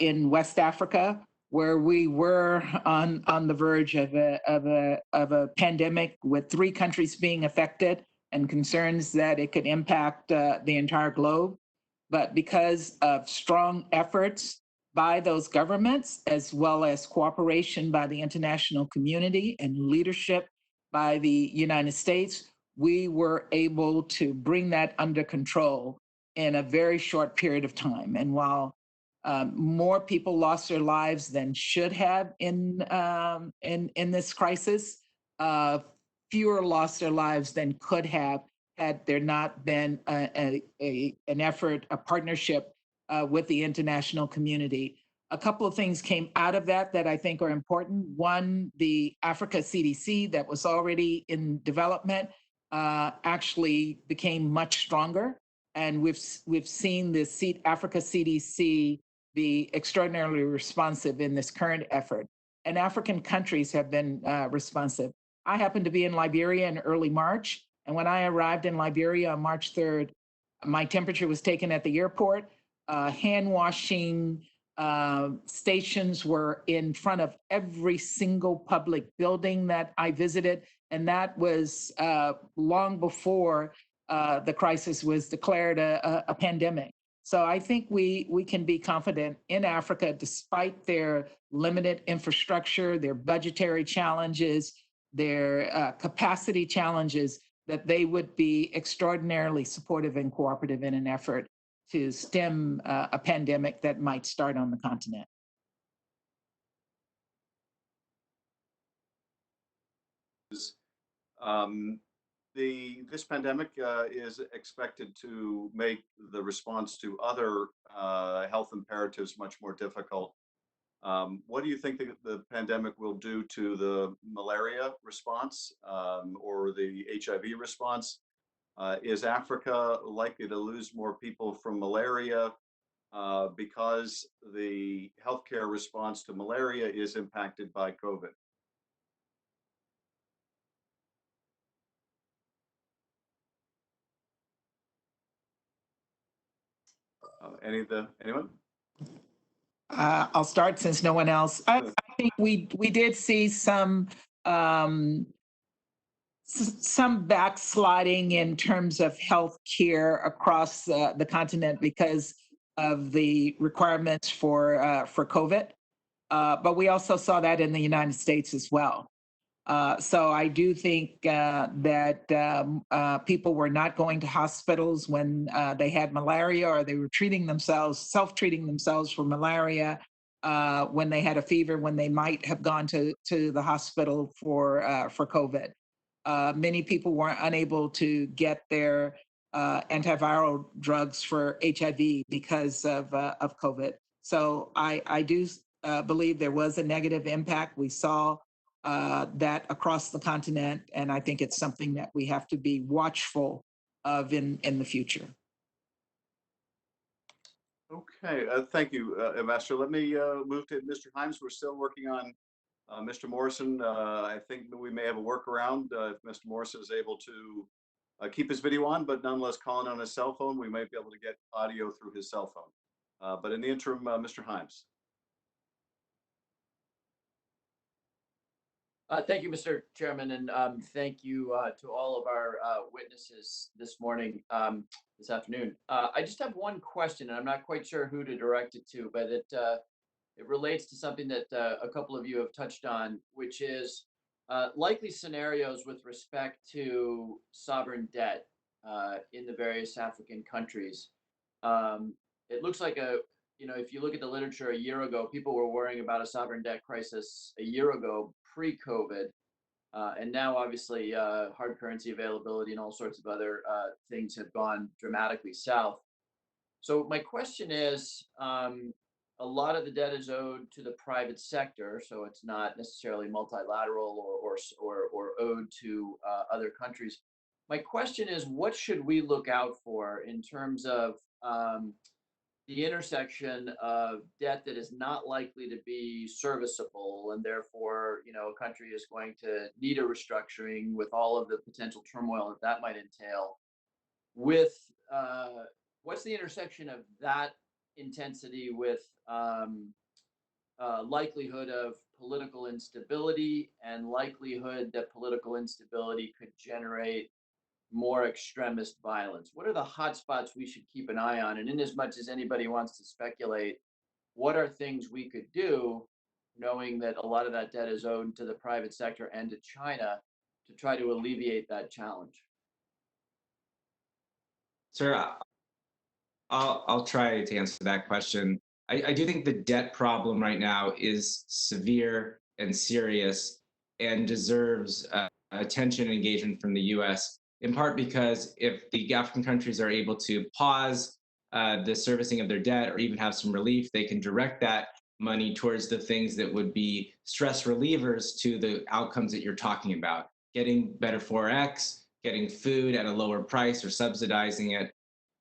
in West Africa, where we were on the verge of a pandemic with 3 countries being affected and concerns that it could impact the entire globe. But because of strong efforts by those governments, as well as cooperation by the international community and leadership by the United States, we were able to bring that under control in a very short period of time. And while more people lost their lives than should have in this crisis, fewer lost their lives than could have had there not been an effort, a partnership with the international community. A couple of things came out of that I think are important. One, the Africa CDC that was already in development actually became much stronger. And we've seen the Africa CDC be extraordinarily responsive in this current effort. And African countries have been responsive. I happened to be in Liberia in early March. And when I arrived in Liberia on March 3rd, my temperature was taken at the airport. Hand washing stations were in front of every single public building that I visited. And that was long before the crisis was declared a pandemic. So I think we can be confident in Africa, despite their limited infrastructure, their budgetary challenges, their capacity challenges, that they would be extraordinarily supportive and cooperative in an effort to stem a pandemic that might start on the continent. This pandemic is expected to make the response to other health imperatives much more difficult. What do you think the pandemic will do to the malaria response or the HIV response? Is Africa likely to lose more people from malaria because the healthcare response to malaria is impacted by COVID? Anyone? I'll start since no one else. I think we did see some backsliding in terms of health care across the continent because of the requirements for COVID. But we also saw that in the United States as well. So I do think that people were not going to hospitals when they had malaria, or they were self-treating themselves for malaria when they had a fever, when they might have gone to the hospital for COVID. Many people were unable to get their antiviral drugs for HIV because of COVID. So I do believe there was a negative impact. We saw that across the continent, and I think it's something that we have to be watchful of in the future. Okay, thank you, Ambassador. Let me move to Mr. Himes. We're still working on Mr. Morrison. I think we may have a workaround if Mr. Morrison is able to keep his video on, but nonetheless calling on his cell phone. We might be able to get audio through his cell phone. But in the interim, Mr. Himes. Thank you, Mr. Chairman, and thank you to all of our witnesses this morning, this afternoon. I just have one question, and I'm not quite sure who to direct it to, but it relates to something that a couple of you have touched on, which is likely scenarios with respect to sovereign debt in the various African countries. It looks like if you look at the literature a year ago, people were worrying about a sovereign debt crisis a year ago, pre-COVID, and now obviously hard currency availability and all sorts of other things have gone dramatically south. So my question is, a lot of the debt is owed to the private sector, so it's not necessarily multilateral or owed to other countries. My question is, what should we look out for in terms of the intersection of debt that is not likely to be serviceable, and therefore, a country is going to need a restructuring with all of the potential turmoil that might entail, with what's the intersection of that intensity with likelihood of political instability and likelihood that political instability could generate more extremist violence? What are the hotspots we should keep an eye on? And in as much as anybody wants to speculate, what are things we could do, knowing that a lot of that debt is owed to the private sector and to China, to try to alleviate that challenge? Sir, I'll try to answer that question. I do think the debt problem right now is severe and serious and deserves attention and engagement from the U.S., in part because if the African countries are able to pause the servicing of their debt or even have some relief, they can direct that money towards the things that would be stress relievers to the outcomes that you're talking about. Getting better Forex, getting food at a lower price or subsidizing it,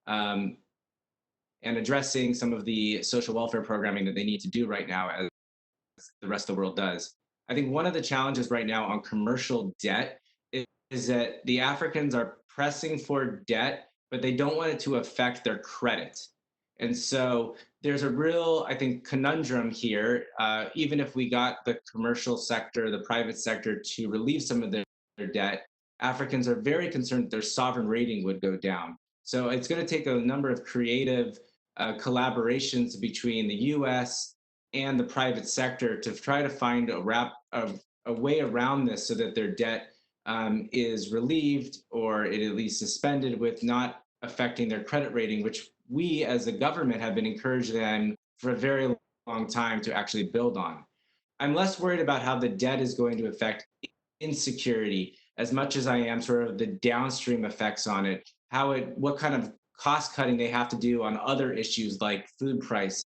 and addressing some of the social welfare programming that they need to do right now, as the rest of the world does. I think one of the challenges right now on commercial debt is that the Africans are pressing for debt, but they don't want it to affect their credit. And so there's a real, I think, conundrum here. Even if we got the commercial sector, the private sector to relieve some of their debt, Africans are very concerned that their sovereign rating would go down. So it's going to take a number of creative collaborations between the US and the private sector to try to find a way around this so that their debt is relieved, or it at least suspended, with not affecting their credit rating, which we as a government have been encouraging them for a very long time to actually build on. I'm less worried about how the debt is going to affect insecurity as much as I am sort of the downstream effects on it, what kind of cost cutting they have to do on other issues like food prices.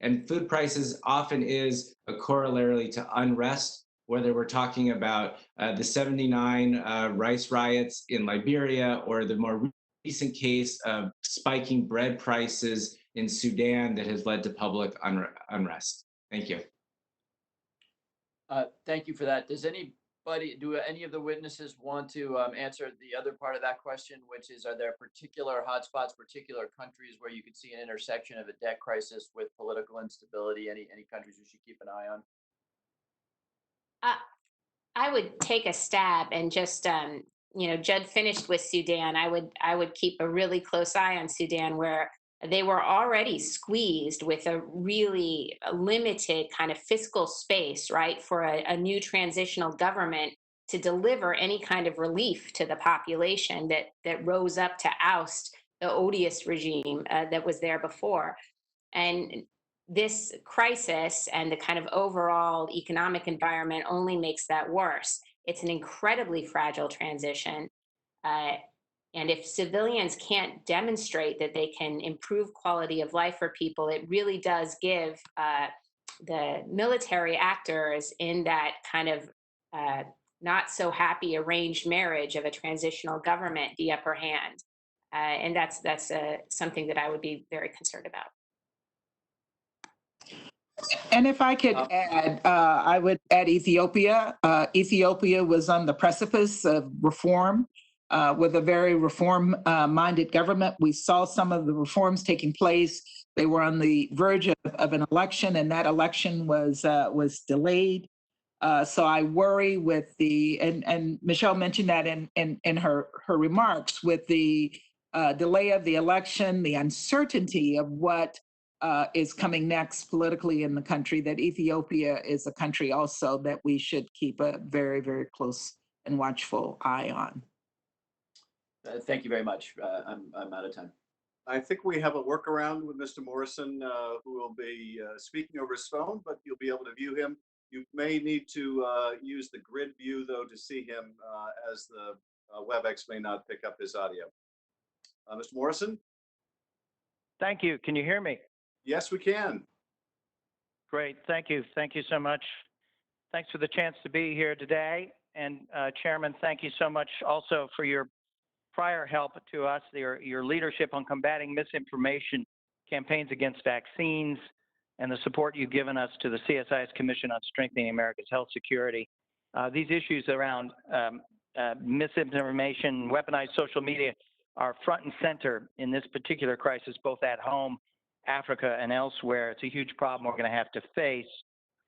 And food prices often is a corollary to unrest, whether we're talking about the 79 rice riots in Liberia or the more recent case of spiking bread prices in Sudan that has led to public unrest. Thank you. Thank you for that. Do any of the witnesses want to answer the other part of that question, which is, are there particular hotspots, particular countries where you could see an intersection of a debt crisis with political instability? Any countries we should keep an eye on? I would take a stab and just, Judd finished with Sudan. I would keep a really close eye on Sudan, where they were already squeezed with a really limited kind of fiscal space, right, for a new transitional government to deliver any kind of relief to the population that rose up to oust the odious regime that was there before. And this crisis and the kind of overall economic environment only makes that worse. It's an incredibly fragile transition. And if civilians can't demonstrate that they can improve quality of life for people, it really does give the military actors in that kind of not so happy arranged marriage of a transitional government the upper hand. And that's something that I would be very concerned about. And if I could add, I would add Ethiopia. Ethiopia was on the precipice of reform with a very reform-minded government. We saw some of the reforms taking place. They were on the verge of an election, and that election was delayed. So I worry with and Michelle mentioned that in her remarks, with the delay of the election, the uncertainty of what is coming next politically in the country, that Ethiopia is a country also that we should keep a very, very close and watchful eye on. Thank you very much. I'm out of time. I think we have a workaround with Mr. Morrison, who will be speaking over his phone, but you'll be able to view him. You may need to use the grid view, though, to see him, as the WebEx may not pick up his audio. Mr. Morrison? Thank you. Can you hear me? Yes, we can. Great. Thank you. Thank you so much. Thanks for the chance to be here today. And Chairman, thank you so much also for your prior help to us, your leadership on combating misinformation campaigns against vaccines, and the support you've given us to the CSIS Commission on Strengthening America's Health Security. These issues around misinformation, weaponized social media are front and center in this particular crisis, both at home, Africa, and elsewhere. It's a huge problem we're going to have to face.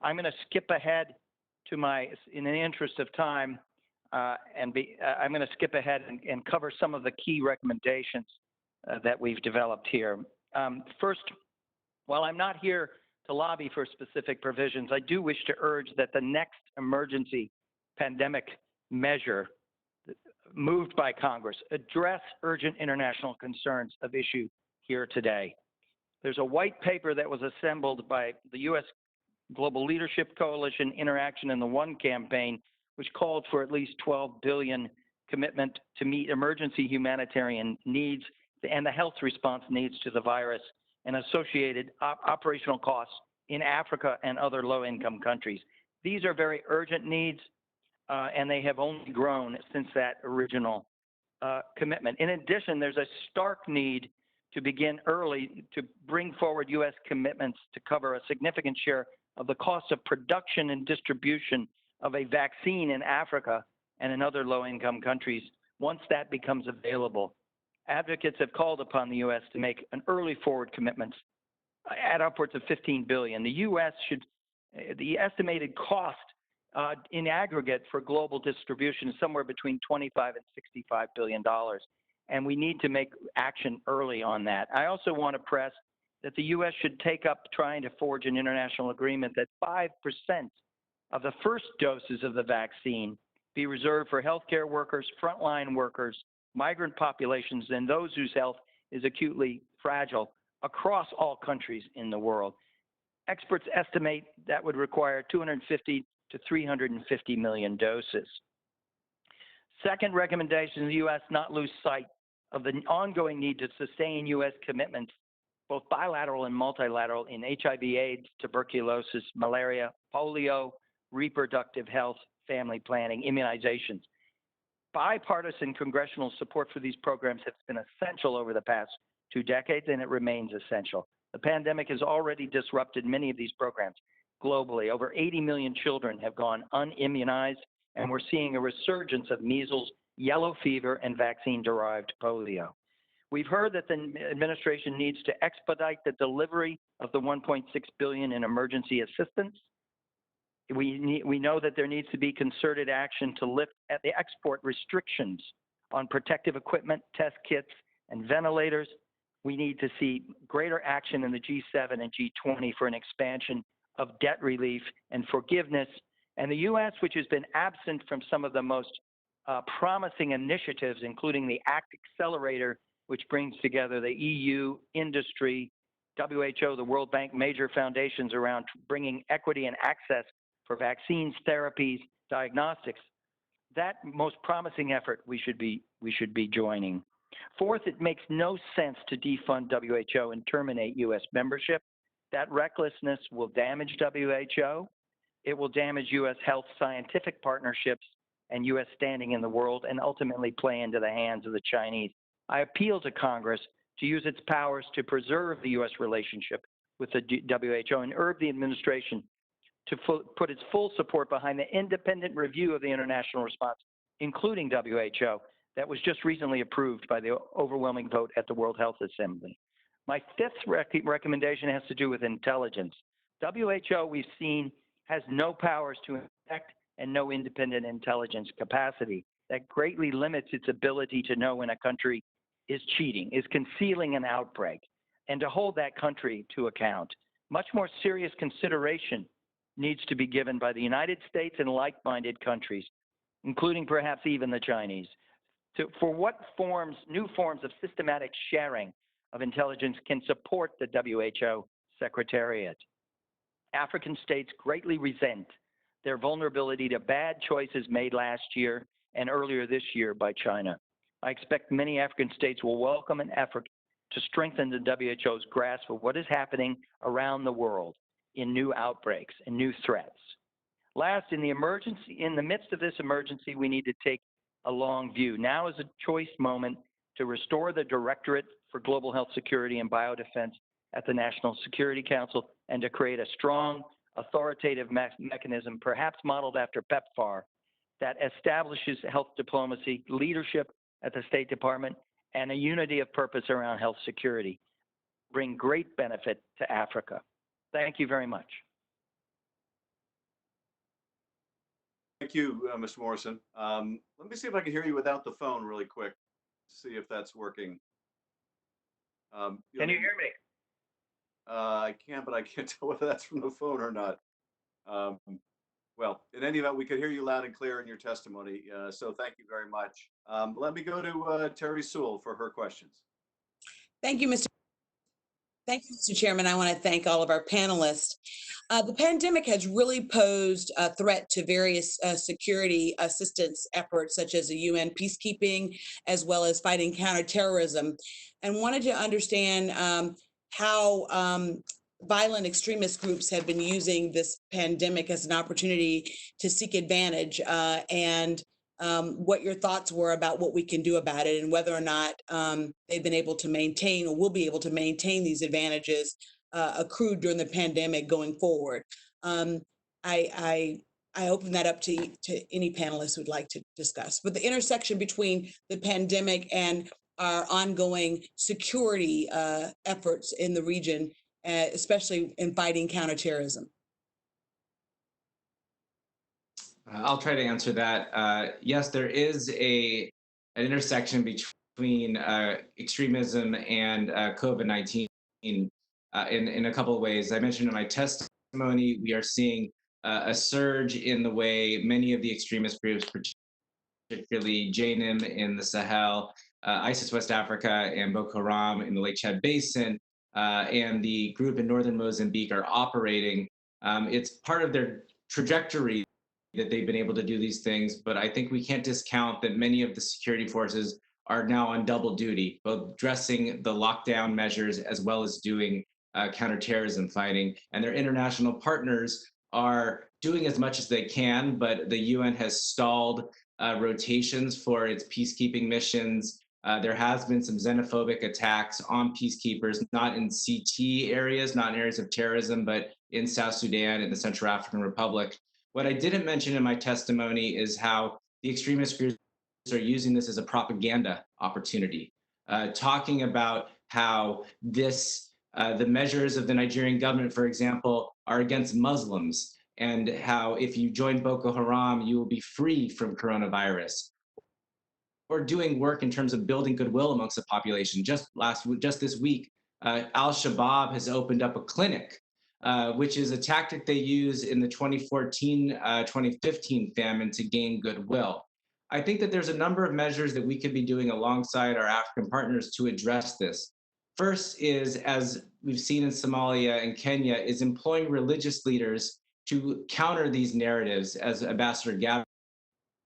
I'm going to skip ahead to in the interest of time, I'm going to skip ahead and cover some of the key recommendations that we've developed here. First, while I'm not here to lobby for specific provisions, I do wish to urge that the next emergency pandemic measure moved by Congress address urgent international concerns of issue here today. There's a white paper that was assembled by the U.S. Global Leadership Coalition, Interaction in the One campaign, which called for at least $12 billion commitment to meet emergency humanitarian needs and the health response needs to the virus and associated operational costs in Africa and other low-income countries. These are very urgent needs, and they have only grown since that original commitment. In addition, there's a stark need to begin early to bring forward U.S. commitments to cover a significant share of the cost of production and distribution of a vaccine in Africa and in other low-income countries once that becomes available. Advocates have called upon the U.S. to make an early forward commitments at upwards of $15 billion. The U.S. the estimated cost in aggregate for global distribution is somewhere between $25 and $65 billion. And we need to make action early on that. I also want to press that the U.S. should take up trying to forge an international agreement that 5% of the first doses of the vaccine be reserved for healthcare workers, frontline workers, migrant populations, and those whose health is acutely fragile across all countries in the world. Experts estimate that would require 250 to 350 million doses. Second recommendation, the U.S. not lose sight of the ongoing need to sustain U.S. commitments, both bilateral and multilateral, in HIV/AIDS, tuberculosis, malaria, polio, reproductive health, family planning, immunizations. Bipartisan congressional support for these programs has been essential over the past 2 decades, and it remains essential. The pandemic has already disrupted many of these programs globally. Over 80 million children have gone unimmunized, and we're seeing a resurgence of measles, yellow fever, and vaccine-derived polio. We've heard that the administration needs to expedite the delivery of the $1.6 billion in emergency assistance. We know that there needs to be concerted action to lift at the export restrictions on protective equipment, test kits, and ventilators. We need to see greater action in the G7 and G20 for an expansion of debt relief and forgiveness. And the U.S., which has been absent from some of the most promising initiatives, including the ACT Accelerator, which brings together the EU, industry, WHO, the World Bank, major foundations around bringing equity and access for vaccines, therapies, diagnostics. That most promising effort we should be joining. Fourth, it makes no sense to defund WHO and terminate U.S. membership. That recklessness will damage WHO. It will damage U.S. health scientific partnerships and U.S. standing in the world, and ultimately play into the hands of the Chinese. I appeal to Congress to use its powers to preserve the U.S. relationship with the WHO and urge the administration to put its full support behind the independent review of the international response, including WHO, that was just recently approved by the overwhelming vote at the World Health Assembly. My fifth recommendation has to do with intelligence. WHO, we've seen, has no powers to inspect and no independent intelligence capacity. That greatly limits its ability to know when a country is cheating, is concealing an outbreak, and to hold that country to account. Much more serious consideration needs to be given by the United States and like-minded countries, including perhaps even the Chinese, for what new forms of systematic sharing of intelligence can support the WHO Secretariat. African states greatly resent their vulnerability to bad choices made last year and earlier this year by China. I expect many African states will welcome an effort to strengthen the WHO's grasp of what is happening around the world in new outbreaks and new threats. Last, in the midst of this emergency, we need to take a long view. Now is a choice moment to restore the Directorate for Global Health Security and Biodefense at the National Security Council, and to create a strong, authoritative mechanism, perhaps modeled after PEPFAR, that establishes health diplomacy, leadership at the State Department, and a unity of purpose around health security. Bring great benefit to Africa. Thank you very much. Thank you, Mr. Morrison. Let me see if I can hear you without the phone really quick. See if that's working. Can you hear me? I can, but I can't tell whether that's from the phone or not. Well, in any event, we could hear you loud and clear in your testimony, so thank you very much. Let me go to Terry Sewell for her questions. Thank you, Mr. Chairman. I want to thank all of our panelists. The pandemic has really posed a threat to various security assistance efforts, such as the UN peacekeeping, as well as fighting counterterrorism, and wanted to understand how violent extremist groups have been using this pandemic as an opportunity to seek advantage, and what your thoughts were about what we can do about it, and whether or not they've been able to maintain or will be able to maintain these advantages accrued during the pandemic going forward. I open that up to any panelists who'd like to discuss. But the intersection between the pandemic and our ongoing security efforts in the region, especially in fighting counterterrorism. I'll try to answer that. Yes, there is an intersection between extremism and COVID-19 in a couple of ways. I mentioned in my testimony, we are seeing a surge in the way many of the extremist groups, particularly JNIM in the Sahel, ISIS West Africa, and Boko Haram in the Lake Chad Basin, and the group in northern Mozambique are operating. It's part of their trajectory that they've been able to do these things, but I think we can't discount that many of the security forces are now on double duty, both addressing the lockdown measures as well as doing counterterrorism fighting. And their international partners are doing as much as they can, but the UN has stalled rotations for its peacekeeping missions. There has been some xenophobic attacks on peacekeepers, not in CT areas, not in areas of terrorism, but in South Sudan and the Central African Republic. What I didn't mention in my testimony is how the extremist groups are using this as a propaganda opportunity, talking about how the measures of the Nigerian government, for example, are against Muslims, and how if you join Boko Haram, you will be free from coronavirus. Or doing work in terms of building goodwill amongst the population. Just this week, Al-Shabaab has opened up a clinic, which is a tactic they use in the 2014-2015 famine to gain goodwill. I think that there's a number of measures that we could be doing alongside our African partners to address this. First is, as we've seen in Somalia and Kenya, is employing religious leaders to counter these narratives, as Ambassador Gavin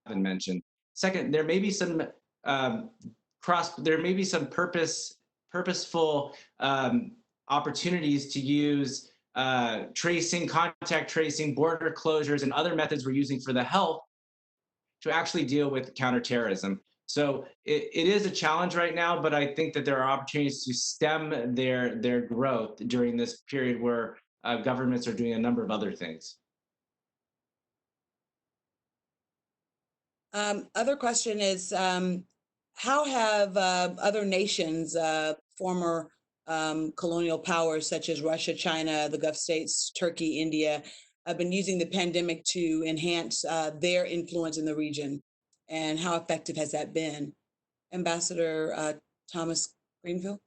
mentioned. Second, there may be some purposeful opportunities to use contact tracing, border closures, and other methods we're using for the health to actually deal with counterterrorism. So it is a challenge right now, but I think that there are opportunities to stem their growth during this period where governments are doing a number of other things. Other question is, how have other nations, former colonial powers such as Russia, China, the Gulf states, Turkey, India, have been using the pandemic to enhance their influence in the region? And how effective has that been? Ambassador Thomas-Greenfield?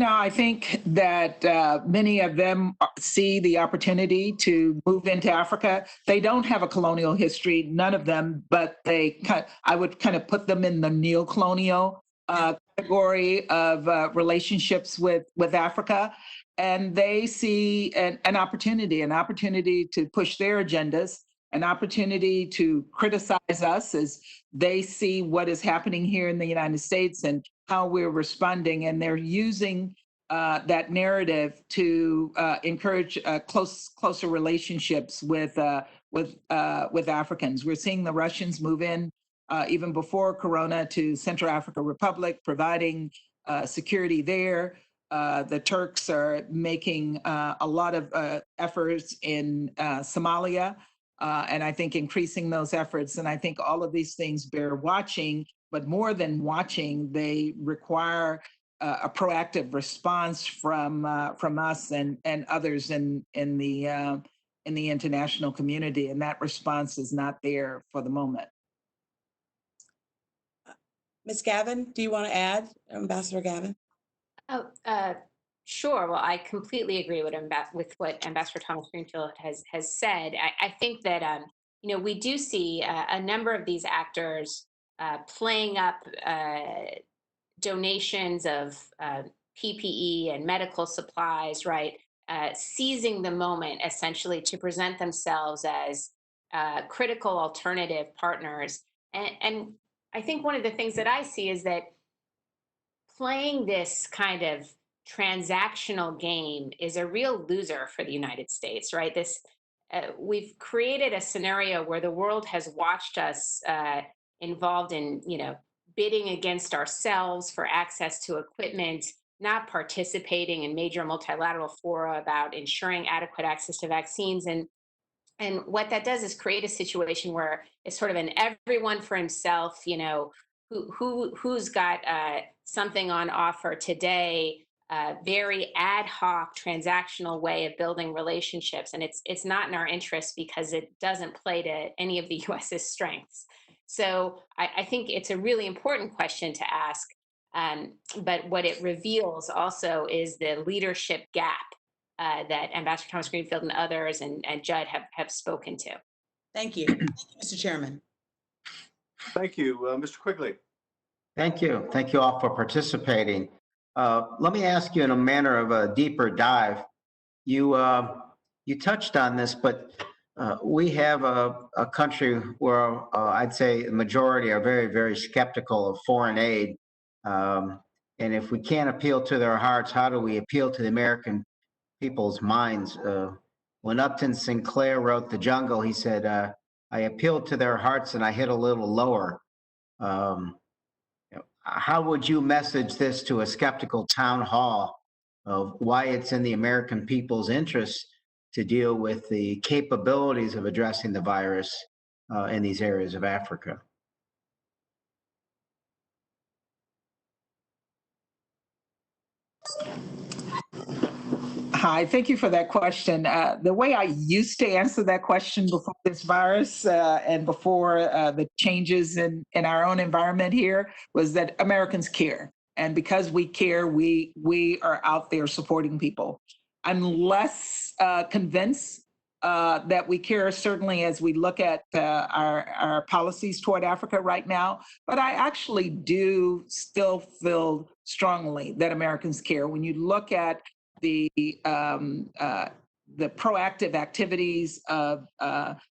I think that many of them see the opportunity to move into Africa. They don't have a colonial history, none of them, but I would kind of put them in the neo-colonial category of relationships with Africa. And they see an opportunity to push their agendas, an opportunity to criticize us as they see what is happening here in the United States and how we're responding. And they're using that narrative to encourage closer relationships with Africans. We're seeing the Russians move in even before Corona to Central African Republic, providing security there. The Turks are making a lot of efforts in Somalia, and I think increasing those efforts. And I think all of these things bear watching, but more than watching, they require a proactive response from us and others in the international community. And that response is not there for the moment. Ms. Gavin, do you want to add, Ambassador Gavin? Oh, sure. Well, I completely agree with what Ambassador Thomas-Greenfield has said. I think that we do see a number of these actors playing up donations of PPE and medical supplies, right? Seizing the moment essentially to present themselves as critical alternative partners. And I think one of the things that I see is that playing this kind of transactional game is a real loser for the United States, right? We've created a scenario where the world has watched us involved in, bidding against ourselves for access to equipment, not participating in major multilateral fora about ensuring adequate access to vaccines. And what that does is create a situation where it's sort of an everyone for himself, who's got something on offer today, very ad hoc transactional way of building relationships. And it's not in our interest because it doesn't play to any of the US's strengths. So I think it's a really important question to ask. But what it reveals also is the leadership gap that Ambassador Thomas-Greenfield and others and Judd have spoken to. Thank you. Thank you, Mr. Chairman. Thank you, Mr. Quigley. Thank you. Thank you all for participating. Let me ask you in a manner of a deeper dive. You touched on this, but We have a country where I'd say the majority are very, very skeptical of foreign aid. And if we can't appeal to their hearts, how do we appeal to the American people's minds? When Upton Sinclair wrote The Jungle, he said, I appealed to their hearts and I hit a little lower. How would you message this to a skeptical town hall of why it's in the American people's interest to deal with the capabilities of addressing the virus in these areas of Africa? Hi, thank you for that question. The way I used to answer that question before this virus and before the changes in our own environment here was that Americans care. And because we care, we are out there supporting people. I'm less convinced that we care, certainly as we look at our policies toward Africa right now. But I actually do still feel strongly that Americans care. When you look at the proactive activities of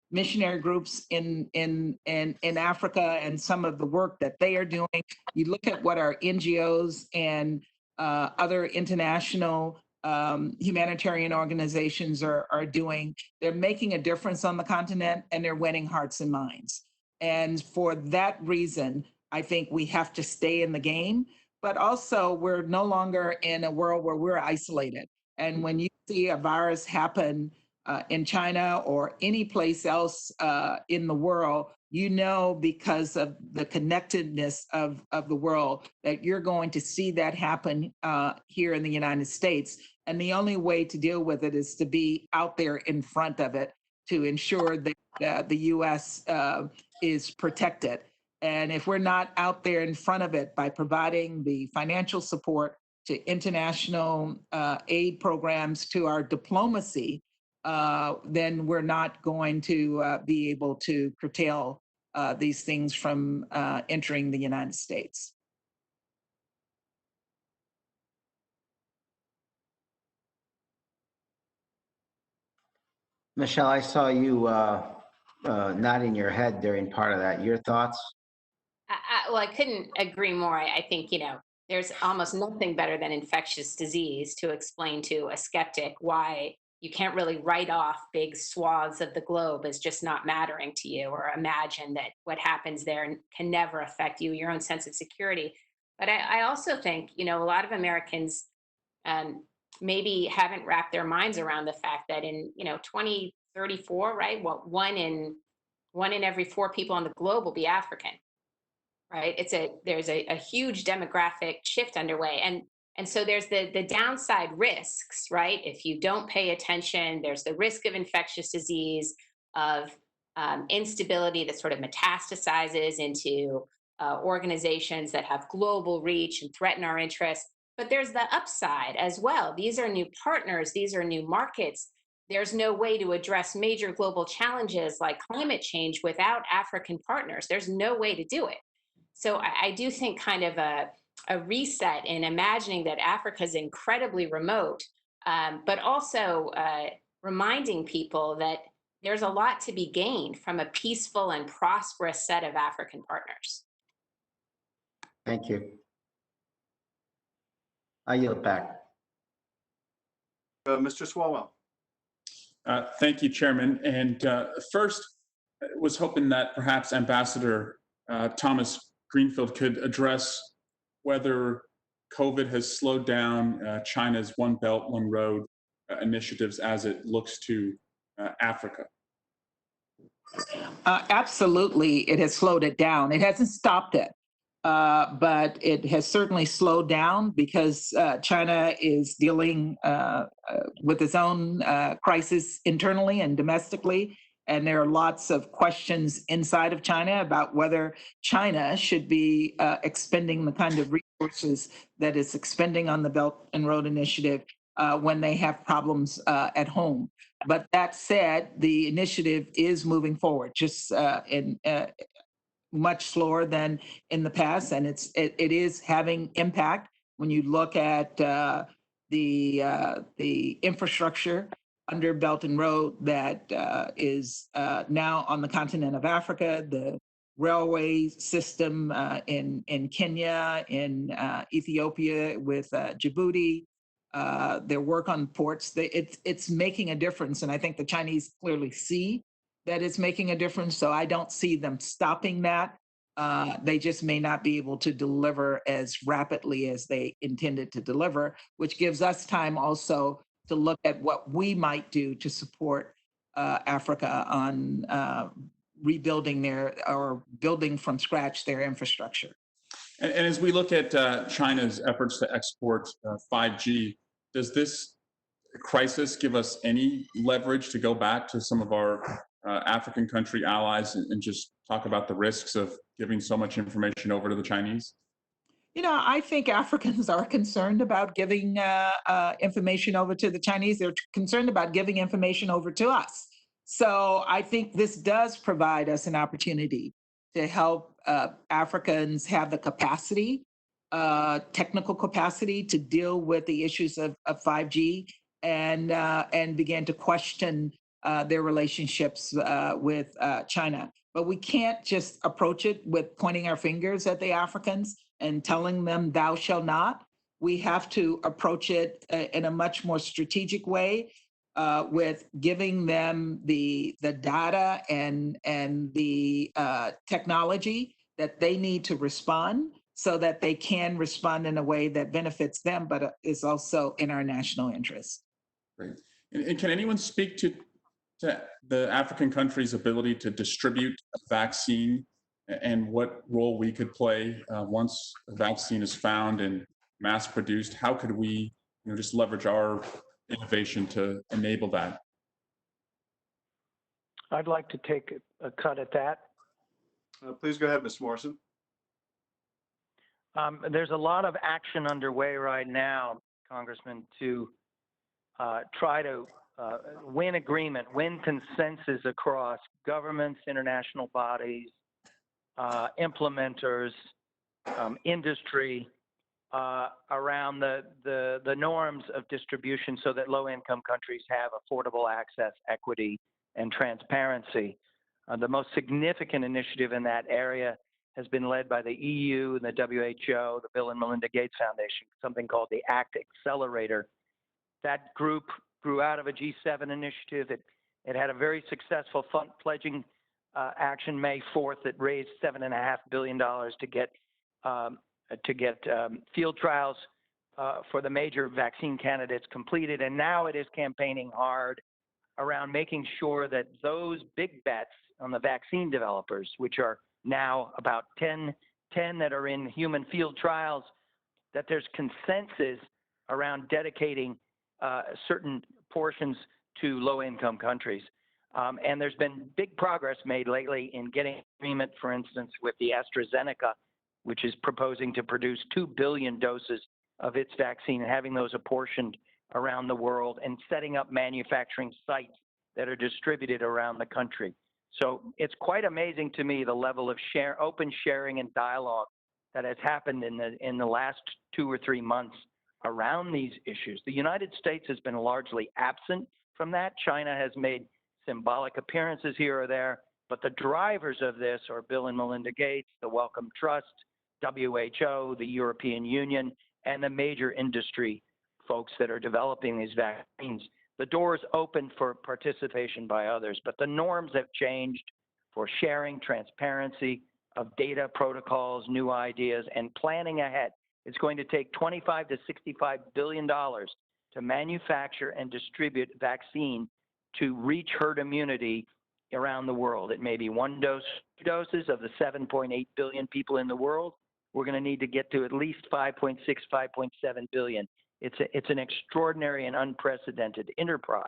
missionary groups in Africa and some of the work that they are doing. You look at what our NGOs and other international humanitarian organizations are doing. They're making a difference on the continent and they're winning hearts and minds. And for that reason, I think we have to stay in the game. But also, we're no longer in a world where we're isolated. And when you see a virus happen in China or any place else in the world, you know, because of the connectedness of the world, that you're going to see that happen here in the United States. And the only way to deal with it is to be out there in front of it to ensure that the U.S. Is protected. And if we're not out there in front of it by providing the financial support to international aid programs, to our diplomacy, then we're not going to be able to curtail these things from entering the United States. Michelle, I saw you nodding your head during part of that. Your thoughts? Well, I couldn't agree more. I think, there's almost nothing better than infectious disease to explain to a skeptic why you can't really write off big swaths of the globe as just not mattering to you, or imagine that what happens there can never affect you, your own sense of security. But I also think, a lot of Americans maybe haven't wrapped their minds around the fact that in, 2034, right, one in every 4 people on the globe will be African. Right, there's a huge demographic shift underway, and so there's the downside risks, right? If you don't pay attention, there's the risk of infectious disease, of instability that sort of metastasizes into organizations that have global reach and threaten our interests. But there's the upside as well. These are new partners, these are new markets. There's no way to address major global challenges like climate change without African partners. There's no way to do it. So I do think kind of a reset in imagining that Africa is incredibly remote, but also reminding people that there's a lot to be gained from a peaceful and prosperous set of African partners. Thank you. I yield back. Mr. Swalwell. Thank you, Chairman. And first, I was hoping that perhaps Ambassador Thomas-Greenfield could address whether COVID has slowed down China's One Belt, One Road initiatives as it looks to Africa. Absolutely, it has slowed it down. It hasn't stopped it, but it has certainly slowed down because China is dealing with its own crisis internally and domestically. And there are lots of questions inside of China about whether China should be expending the kind of resources that it's expending on the Belt and Road Initiative when they have problems at home. But that said, the initiative is moving forward, just in much slower than in the past, and it is having impact when you look at the infrastructure under Belt and Road that is now on the continent of Africa, the railway system in Kenya, in Ethiopia with Djibouti, their work on ports. It's making a difference. And I think the Chinese clearly see that it's making a difference. So I don't see them stopping that. They just may not be able to deliver as rapidly as they intended to deliver, which gives us time also to look at what we might do to support Africa on rebuilding or building from scratch their infrastructure. And as we look at China's efforts to export 5G, does this crisis give us any leverage to go back to some of our African country allies and just talk about the risks of giving so much information over to the Chinese? You know, I think Africans are concerned about giving information over to the Chinese. They're concerned about giving information over to us. So I think this does provide us an opportunity to help Africans have the capacity, technical capacity to deal with the issues of 5G and begin to question their relationships with China. But we can't just approach it with pointing our fingers at the Africans and telling them thou shall not. We have to approach it in a much more strategic way with giving them the data and the technology that they need to respond so that they can respond in a way that benefits them, but is also in our national interest. Great. And can anyone speak to the African countries' ability to distribute a vaccine and what role we could play once a vaccine is found and mass produced? How could we just leverage our innovation to enable that? I'd like to take a cut at that. Please go ahead, Ms. Morrison. There's a lot of action underway right now, Congressman, to try to win agreement, win consensus across governments, international bodies, implementers, industry, around the norms of distribution so that low-income countries have affordable access, equity, and transparency. The most significant initiative in that area has been led by the EU and the WHO, the Bill and Melinda Gates Foundation, something called the ACT Accelerator. That group grew out of a G7 initiative. It had a very successful fund pledging action May 4th that raised $7.5 billion to get field trials for the major vaccine candidates completed. And now it is campaigning hard around making sure that those big bets on the vaccine developers, which are now about 10 that are in human field trials, that there's consensus around dedicating certain portions to low-income countries. And there's been big progress made lately in getting agreement, for instance, with the AstraZeneca, which is proposing to produce 2 billion doses of its vaccine and having those apportioned around the world and setting up manufacturing sites that are distributed around the country. So it's quite amazing to me the level of open sharing and dialogue that has happened in the last 2 or 3 months around these issues. The United States has been largely absent from that. China has made symbolic appearances here or there, but the drivers of this are Bill and Melinda Gates, the Wellcome Trust, WHO, the European Union, and the major industry folks that are developing these vaccines. The door is open for participation by others, but the norms have changed for sharing, transparency of data, protocols, new ideas, and planning ahead. It's going to take $25 to $65 billion to manufacture and distribute vaccine to reach herd immunity around the world. It may be 1 dose, 2 doses of the 7.8 billion people in the world. We're going to need to get to at least 5.6, 5.7 billion. It's an extraordinary and unprecedented enterprise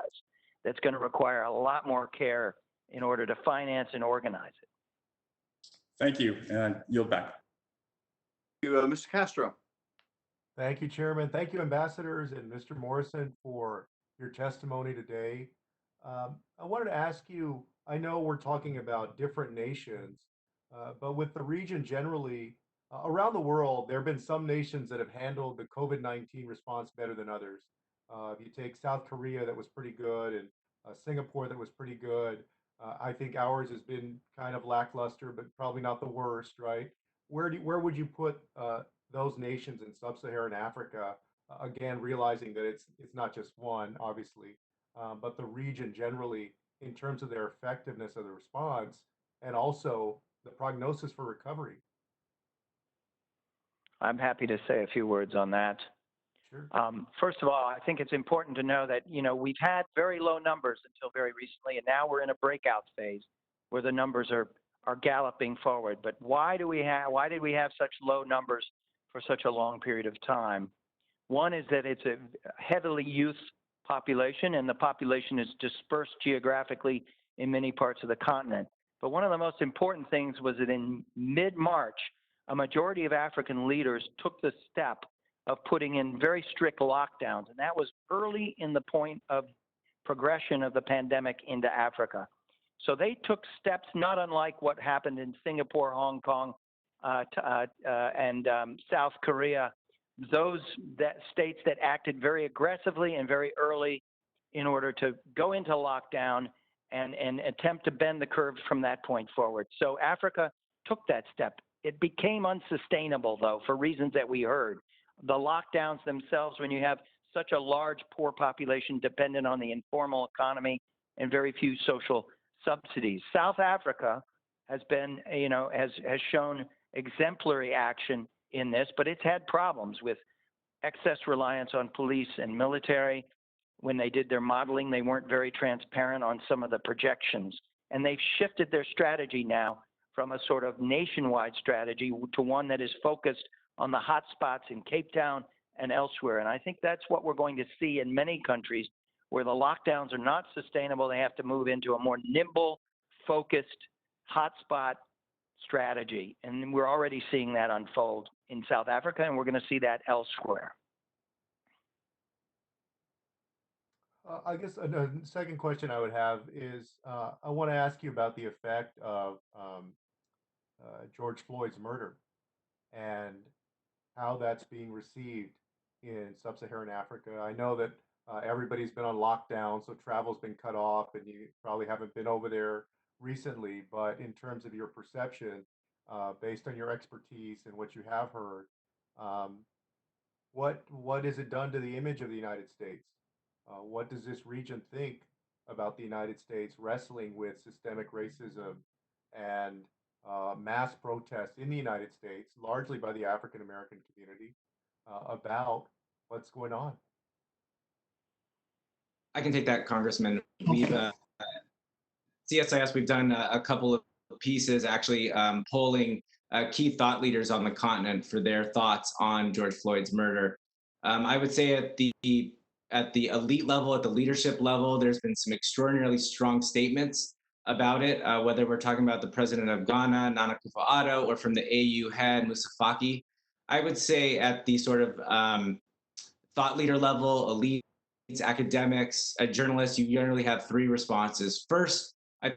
that's going to require a lot more care in order to finance and organize it. Thank you, and yield back. Thank you, Mr. Castro. Thank you, Chairman. Thank you, ambassadors and Mr. Morrison, for your testimony today. I wanted to ask you, I know we're talking about different nations, but with the region generally, around the world, there have been some nations that have handled the COVID-19 response better than others. If you take South Korea, that was pretty good, and Singapore, that was pretty good. I think ours has been kind of lackluster, but probably not the worst, right? Where would you put those nations in sub-Saharan Africa? Again, realizing that it's not just one, obviously, but the region generally in terms of their effectiveness of the response and also the prognosis for recovery. I'm happy to say a few words on that. Sure. First of all, I think it's important to know that, we've had very low numbers until very recently, and now we're in a breakout phase where the numbers are galloping forward. But why did we have such low numbers for such a long period of time? One is that it's a heavily youth population, and the population is dispersed geographically in many parts of the continent. But one of the most important things was that in mid-March, a majority of African leaders took the step of putting in very strict lockdowns, and that was early in the point of progression of the pandemic into Africa. So they took steps not unlike what happened in Singapore, Hong Kong, and South Korea, those states that acted very aggressively and very early in order to go into lockdown and attempt to bend the curve from that point forward. So Africa took that step. It became unsustainable, though, for reasons that we heard. The lockdowns themselves, when you have such a large poor population dependent on the informal economy and very few social subsidies. South Africa has been, has shown exemplary action in this, but it's had problems with excess reliance on police and military. When they did their modeling, they weren't very transparent on some of the projections. And they've shifted their strategy now from a sort of nationwide strategy to one that is focused on the hot spots in Cape Town and elsewhere. And I think that's what we're going to see in many countries where the lockdowns are not sustainable. They have to move into a more nimble, focused hotspot strategy. And we're already seeing that unfold in South Africa, and we're going to see that elsewhere. I guess a second question I would have is I want to ask you about the effect of George Floyd's murder and how that's being received in sub-Saharan Africa. I know that everybody's been on lockdown, so travel's been cut off, and you probably haven't been over there recently. But in terms of your perception, based on your expertise and what you have heard, what has it done to the image of the United States? What does this region think about the United States wrestling with systemic racism and mass protests in the United States, largely by the African American community, about what's going on? I can take that, Congressman. We've CSIS, we've done a couple of pieces actually polling key thought leaders on the continent for their thoughts on George Floyd's murder. I would say at the elite level, at the leadership level, there's been some extraordinarily strong statements about it, whether we're talking about the president of Ghana, Nana Akufo-Addo, or from the AU head, Moussa Faki. I would say at the sort of thought leader level, elites, academics, journalists, you generally have three responses. First, I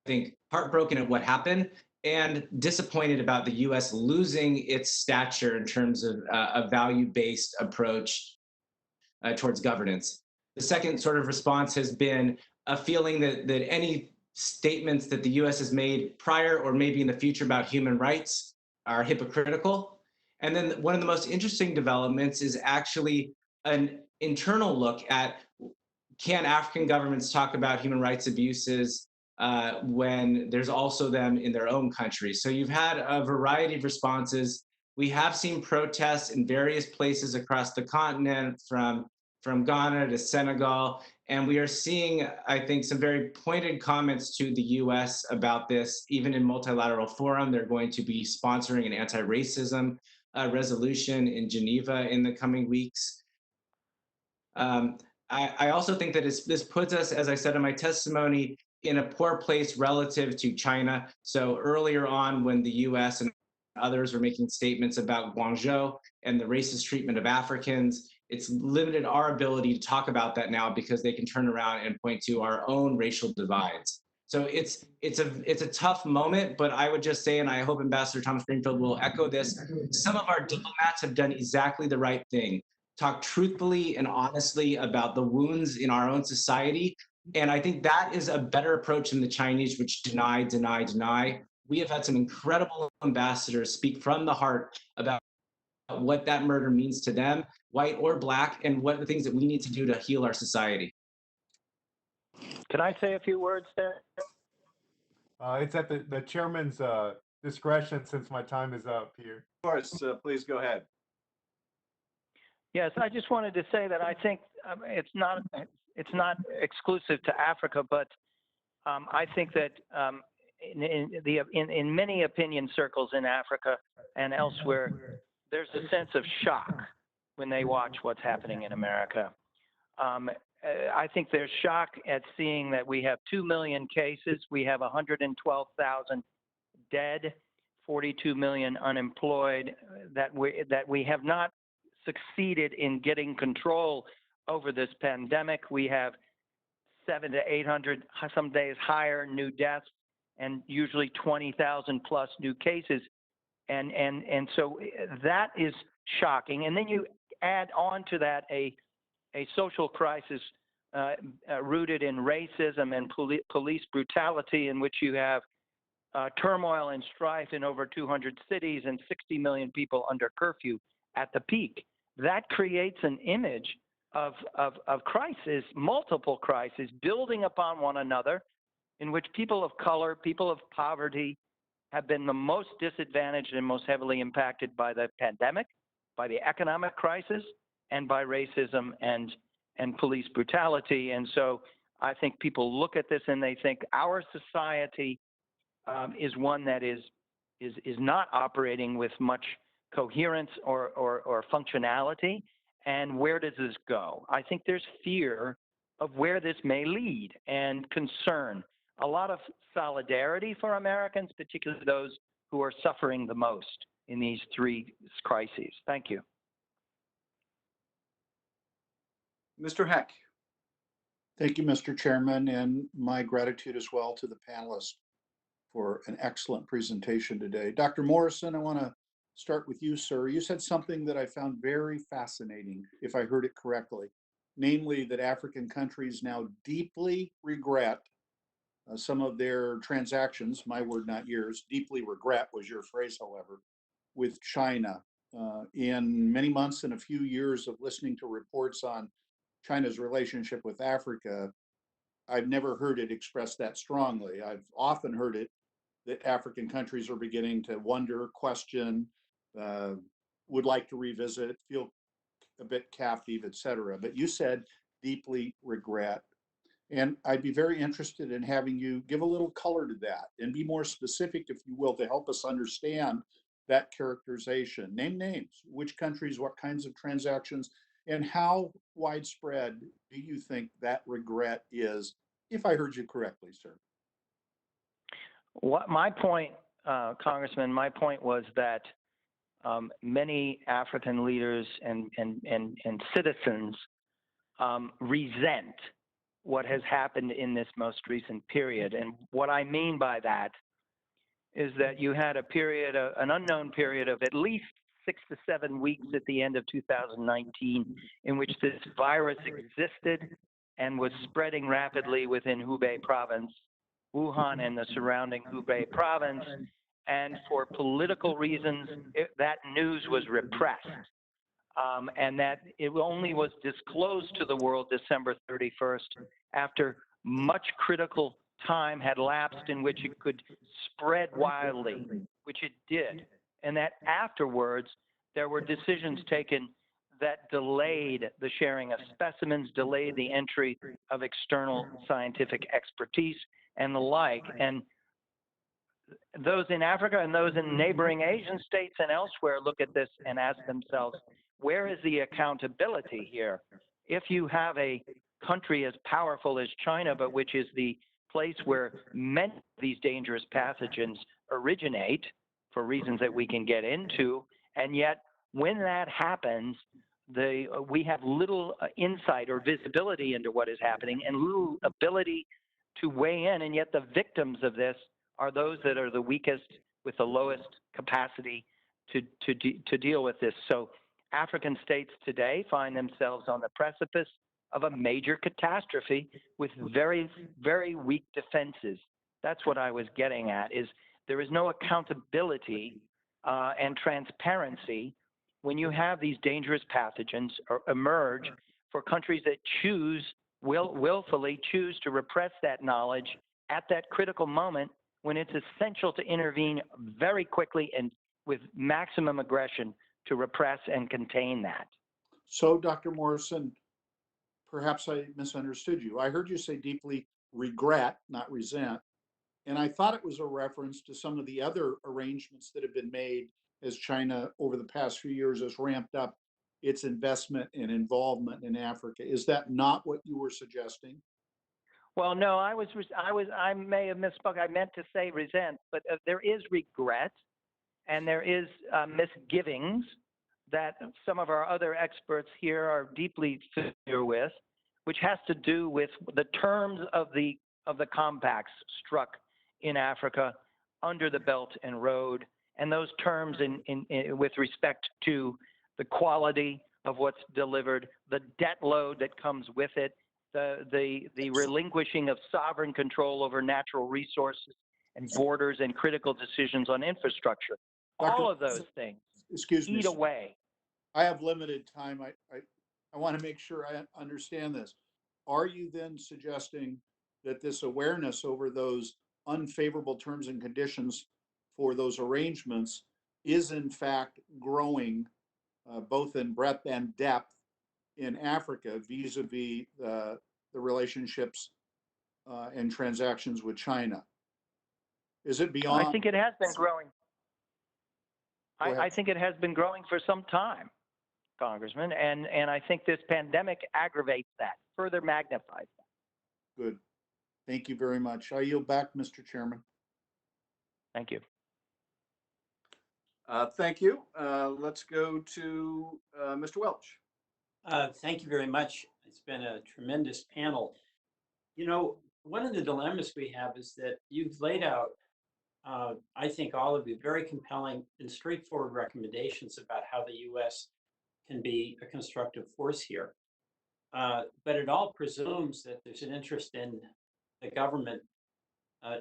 think heartbroken at what happened and disappointed about the U.S. losing its stature in terms of a value-based approach towards governance. The second sort of response has been a feeling that any statements that the U.S. has made prior or maybe in the future about human rights are hypocritical. And then one of the most interesting developments is actually an internal look at, can African governments talk about human rights abuses when there's also them in their own countries? So you've had a variety of responses. We have seen protests in various places across the continent, from Ghana to Senegal, and we are seeing, I think, some very pointed comments to the U.S. about this. Even in multilateral forum, they're going to be sponsoring an anti-racism resolution in Geneva in the coming weeks. I also think that this puts us, as I said in my testimony, in a poor place relative to China. So earlier on, when the U.S. and others were making statements about Guangzhou and the racist treatment of Africans, it's limited our ability to talk about that now because they can turn around and point to our own racial divides. So it's a tough moment, but I would just say, and I hope Ambassador Thomas-Greenfield will echo this, some of our diplomats have done exactly the right thing talk truthfully and honestly about the wounds in our own society. And I think that is a better approach than the Chinese, which deny, deny, deny. We have had some incredible ambassadors speak from the heart about what that murder means to them, white or black, and what are the things that we need to do to heal our society. Can I say a few words there? It's at the chairman's discretion since my time is up here. Of course, please go ahead. Yes, I just wanted to say that I think it's not exclusive to Africa, but I think that in many opinion circles in Africa and elsewhere, there's a sense of shock when they watch what's happening in America. I think there's shock at seeing that we have 2 million cases, we have 112,000 dead, 42 million unemployed, that we have not succeeded in getting control over this pandemic. We have 700 to 800, some days higher, new deaths, and usually 20,000 plus new cases. And so that is shocking. And then you add on to that a social crisis rooted in racism and police brutality, in which you have turmoil and strife in over 200 cities and 60 million people under curfew at the peak. That creates an image of crisis, multiple crises, building upon one another, in which people of color, people of poverty, have been the most disadvantaged and most heavily impacted by the pandemic, by the economic crisis, and by racism and police brutality. And so I think people look at this and they think our society is one that is not operating with much coherence or functionality. And where does this go? I think there's fear of where this may lead and concern. A lot of solidarity for Americans, particularly those who are suffering the most in these three crises. Thank you. Mr. Heck. Thank you, Mr. Chairman, and my gratitude as well to the panelists for an excellent presentation today. Dr. Morrison, I want to start with you, sir. You said something that I found very fascinating, if I heard it correctly, namely that African countries now deeply regret some of their transactions, my word, not yours, deeply regret was your phrase, however, with China. In many months and a few years of listening to reports on China's relationship with Africa, I've never heard it expressed that strongly. I've often heard it that African countries are beginning to wonder, question, would like to revisit, feel a bit captive, etc. But you said deeply regret. And I'd be very interested in having you give a little color to that and be more specific, if you will, to help us understand that characterization. Name names, which countries, what kinds of transactions, and how widespread do you think that regret is, if I heard you correctly, sir? What my point, Congressman, my point was that many African leaders and citizens resent what has happened in this most recent period. And what I mean by that is that you had a period, an unknown period of at least 6 to 7 weeks at the end of 2019, in which this virus existed and was spreading rapidly within Hubei province, Wuhan and the surrounding Hubei province. And for political reasons, that news was repressed. And that it only was disclosed to the world December 31st after much critical time had lapsed in which it could spread wildly, which it did. And that afterwards, there were decisions taken that delayed the sharing of specimens, delayed the entry of external scientific expertise and the like. And those in Africa and those in neighboring Asian states and elsewhere look at this and ask themselves, where is the accountability here? If you have a country as powerful as China, but which is the place where many of these dangerous pathogens originate for reasons that we can get into, and yet when that happens, we have little insight or visibility into what is happening and little ability to weigh in, and yet the victims of this are those that are the weakest with the lowest capacity to deal with this. So African states today find themselves on the precipice of a major catastrophe with very, very weak defenses. That's what I was getting at, is there is no accountability and transparency when you have these dangerous pathogens emerge for countries that willfully choose to repress that knowledge at that critical moment when it's essential to intervene very quickly and with maximum aggression to repress and contain that. So, Dr. Morrison, perhaps I misunderstood you. I heard you say deeply regret, not resent. And I thought it was a reference to some of the other arrangements that have been made as China over the past few years has ramped up its investment and involvement in Africa. Is that not what you were suggesting? Well, no, I may have misspoke. I meant to say resent, but there is regret and there is misgivings that some of our other experts here are deeply familiar with, which has to do with the terms of the compacts struck in Africa under the Belt and Road, and those terms with respect to the quality of what's delivered, the debt load that comes with it, the relinquishing of sovereign control over natural resources and borders and critical decisions on infrastructure. All of those things eat away. I have limited time. I want to make sure I understand this. Are you then suggesting that this awareness over those unfavorable terms and conditions for those arrangements is in fact growing both in breadth and depth in Africa vis-a-vis the relationships and transactions with China? Is it beyond? I think it has been growing. I think it has been growing for some time, Congressman, and I think this pandemic aggravates that, further magnifies that. Good. Thank you very much. I yield back, Mr. Chairman. Thank you. Thank you. Let's go to Mr. Welch. Thank you very much. It's been a tremendous panel. You know, one of the dilemmas we have is that you've laid out, I think all of you, very compelling and straightforward recommendations about how the U.S. can be a constructive force here. But it all presumes that there's an interest in the government,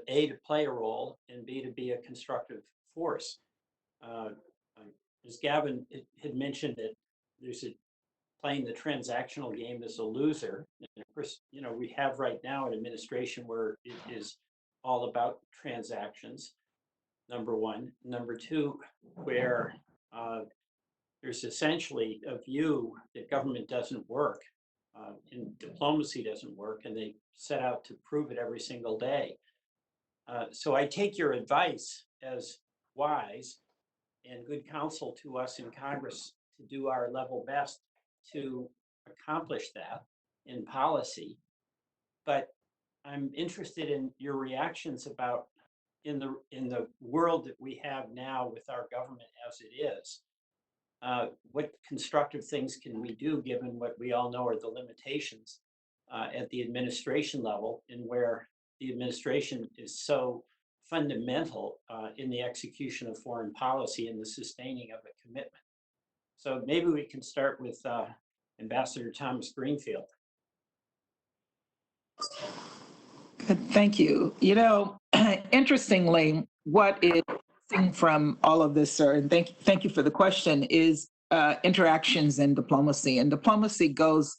A, to play a role, and B, to be a constructive force. As Gavin had mentioned, that there's playing the transactional game as a loser. And of course, you know, we have right now an administration where it is all about transactions, number one. Number two, where there's essentially a view that government doesn't work and diplomacy doesn't work, and they set out to prove it every single day. So I take your advice as wise and good counsel to us in Congress to do our level best to accomplish that in policy. But I'm interested in your reactions about in the world that we have now with our government as it is. What constructive things can we do given what we all know are the limitations at the administration level, and where the administration is so fundamental in the execution of foreign policy and the sustaining of a commitment. So maybe we can start with Ambassador Thomas-Greenfield. Good, thank you. You know, interestingly, what is missing from all of this, sir, and thank you for the question, is interactions and diplomacy. And diplomacy goes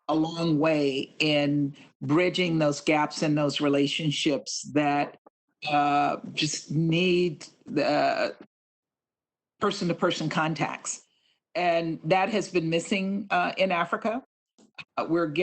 a long way in bridging those gaps in those relationships that just need the person-to-person contacts. And that has been missing in Africa. We're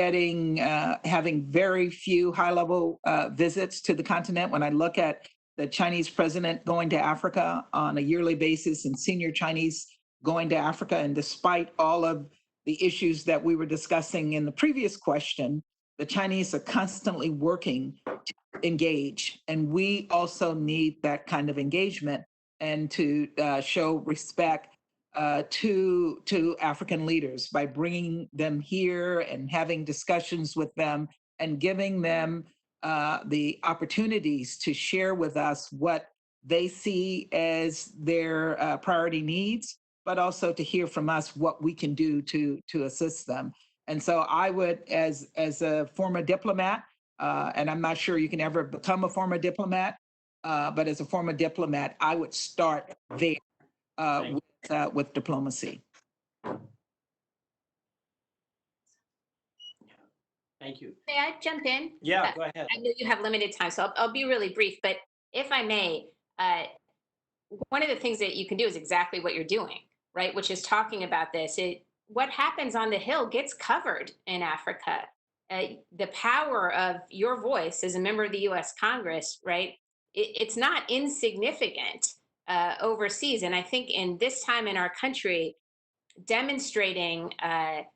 having very few high-level visits to the continent. When I look at the Chinese president going to Africa on a yearly basis and senior Chinese going to Africa, and despite all of the issues that we were discussing in the previous question, the Chinese are constantly working to engage. And we also need that kind of engagement and to show respect to African leaders by bringing them here and having discussions with them and giving them the opportunities to share with us what they see as their priority needs but also to hear from us what we can do to assist them. And so I would, as a former diplomat, and I'm not sure you can ever become a former diplomat, but as a former diplomat, I would start there with diplomacy. Thank you. May I jump in? Yeah, go ahead. I know you have limited time, so I'll be really brief, but if I may, one of the things that you can do is exactly what you're doing, right? Which is talking about this. What happens on the Hill gets covered in Africa. The power of your voice as a member of the US Congress, right? It's not insignificant overseas. And I think in this time in our country, demonstrating that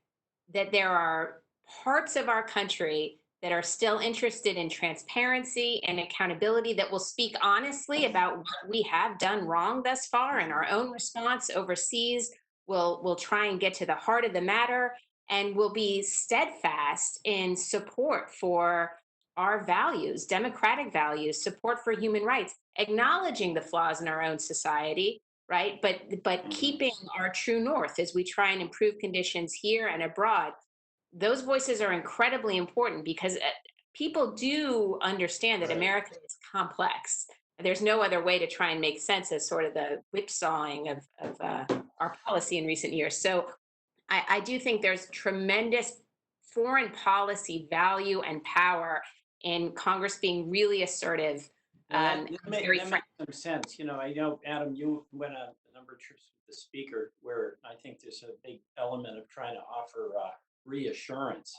there are parts of our country that are still interested in transparency and accountability, that will speak honestly about what we have done wrong thus far in our own response overseas. We'll try and get to the heart of the matter, and will be steadfast in support for our values, democratic values, support for human rights, acknowledging the flaws in our own society, right? But keeping our true north as we try and improve conditions here and abroad. Those voices are incredibly important, because people do understand that America is complex. There's no other way to try and make sense of sort of the whipsawing of our policy in recent years. So I do think there's tremendous foreign policy value and power in Congress being really assertive. That makes some sense. I know, Adam, you went on a number of trips with the speaker, where I think there's a big element of trying to offer reassurance